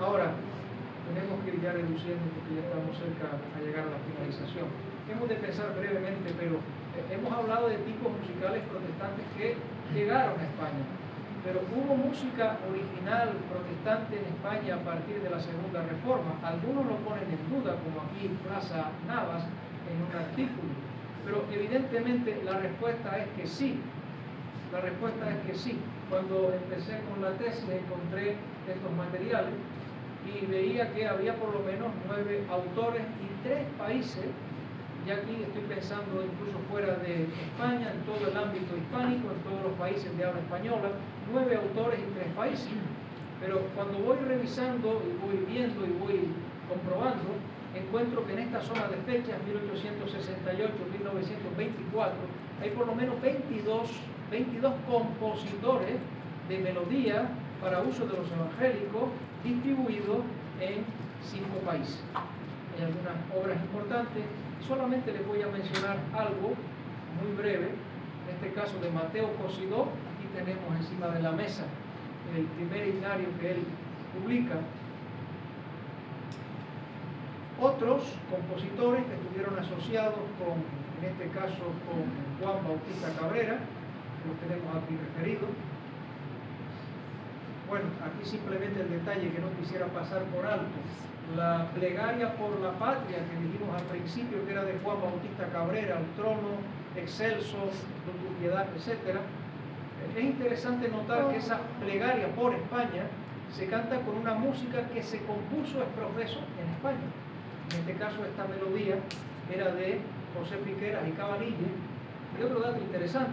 Ahora, tenemos que ir ya reduciendo porque ya estamos cerca a llegar a la finalización. Hemos de pensar brevemente, pero hemos hablado de tipos musicales protestantes que llegaron a España, pero hubo música original protestante en España a partir de la Segunda Reforma. Algunos lo ponen en duda, como aquí Plaza Navas en un artículo, pero evidentemente la respuesta es que sí. La respuesta es que sí. Cuando empecé con la tesis encontré estos materiales y veía que había por lo menos 9 autores y 3 países, y aquí estoy pensando incluso fuera de España, en todo el ámbito hispánico, en todos los países de habla española, 9 autores y 3 países. Pero cuando voy revisando y voy viendo y voy comprobando, encuentro que en esta zona de fechas, 1868-1924, hay por lo menos 22 compositores de melodía para uso de los evangélicos distribuidos en 5 países. Hay algunas obras importantes, solamente les voy a mencionar algo muy breve, en este caso de Mateo Cosidó. Aquí tenemos encima de la mesa el primer himnario que él publica. Otros compositores que estuvieron asociados con, en este caso, con Juan Bautista Cabrera, que los tenemos aquí referidos. Bueno, aquí simplemente el detalle que no quisiera pasar por alto. La plegaria por la patria que dijimos al principio, que era de Juan Bautista Cabrera, al trono excelso, de tu piedad, etc. Es interesante notar que esa plegaria por España se canta con una música que se compuso ex profeso en España. En este caso esta melodía era de José Piqueras y Cabanilles. Y otro dato interesante,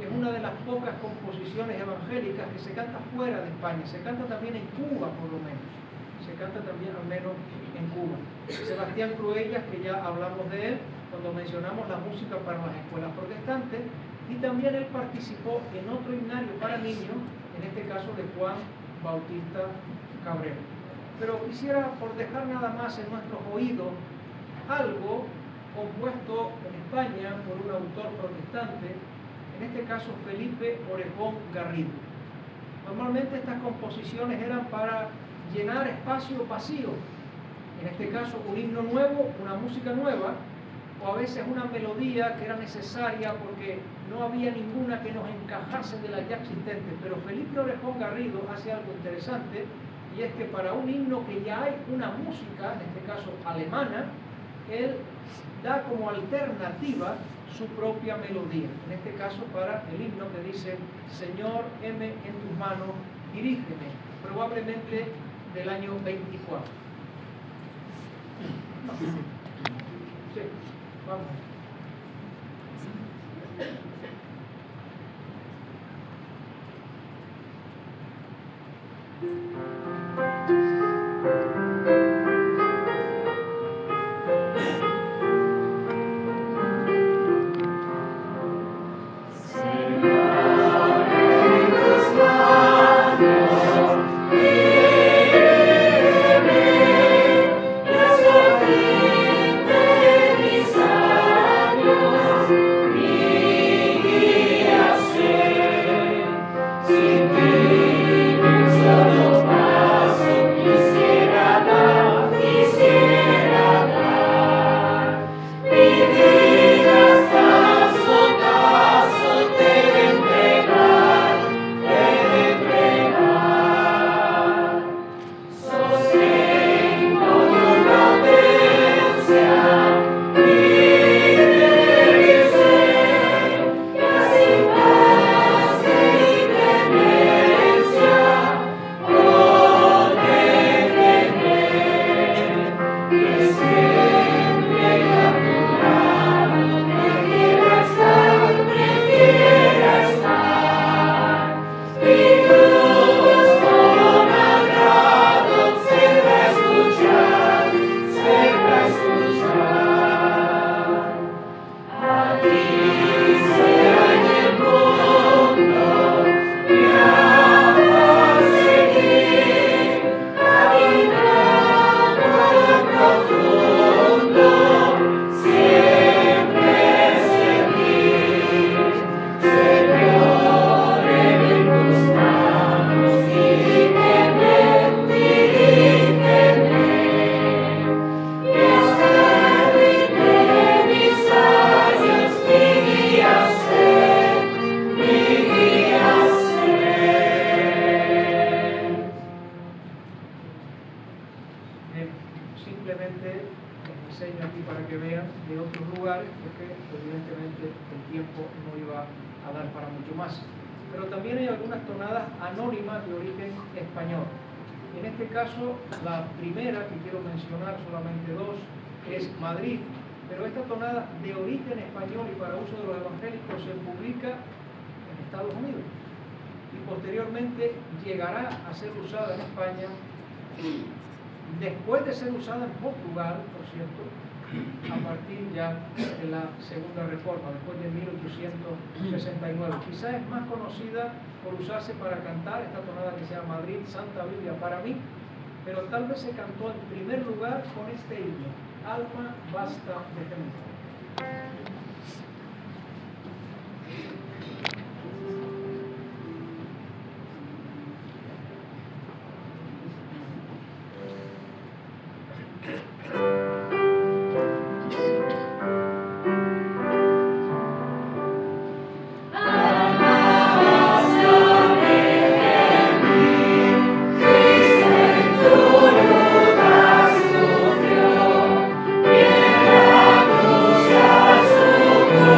es una de las pocas composiciones evangélicas que se canta fuera de España, se canta también en Cuba por lo menos, se canta también al menos en Cuba. Sebastián Cruellas, que ya hablamos de él cuando mencionamos la música para las escuelas protestantes, y también él participó en otro himnario para niños, en este caso de Juan Bautista Cabrera. Pero quisiera, por dejar nada más en nuestros oídos, algo compuesto en España por un autor protestante, en este caso Felipe Orejón Garrido. Normalmente estas composiciones eran para llenar espacios vacíos, en este caso un himno nuevo, una música nueva, o a veces una melodía que era necesaria porque no había ninguna que nos encajase de las ya existentes. Pero Felipe Orejón Garrido hace algo interesante, y es que para un himno que ya hay una música, en este caso alemana, él da como alternativa su propia melodía, en este caso para el himno que dice: Señor, heme en tus manos, dirígeme, probablemente del año 24. Sí, vamos. La primera, que quiero mencionar, solamente dos, es Madrid, pero esta tonada de origen español y para uso de los evangélicos se publica en Estados Unidos y posteriormente llegará a ser usada en España, después de ser usada en Portugal, por cierto, a partir ya de la Segunda Reforma, después de 1869. Quizás es más conocida por usarse para cantar esta tonada que se llama Madrid, Santa Biblia para mí, pero tal vez se cantó en primer lugar con este himno: Alma basta de temor. Su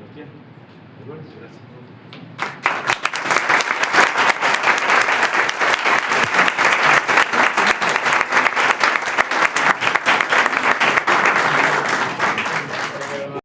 lo tiene. Bueno, gracias.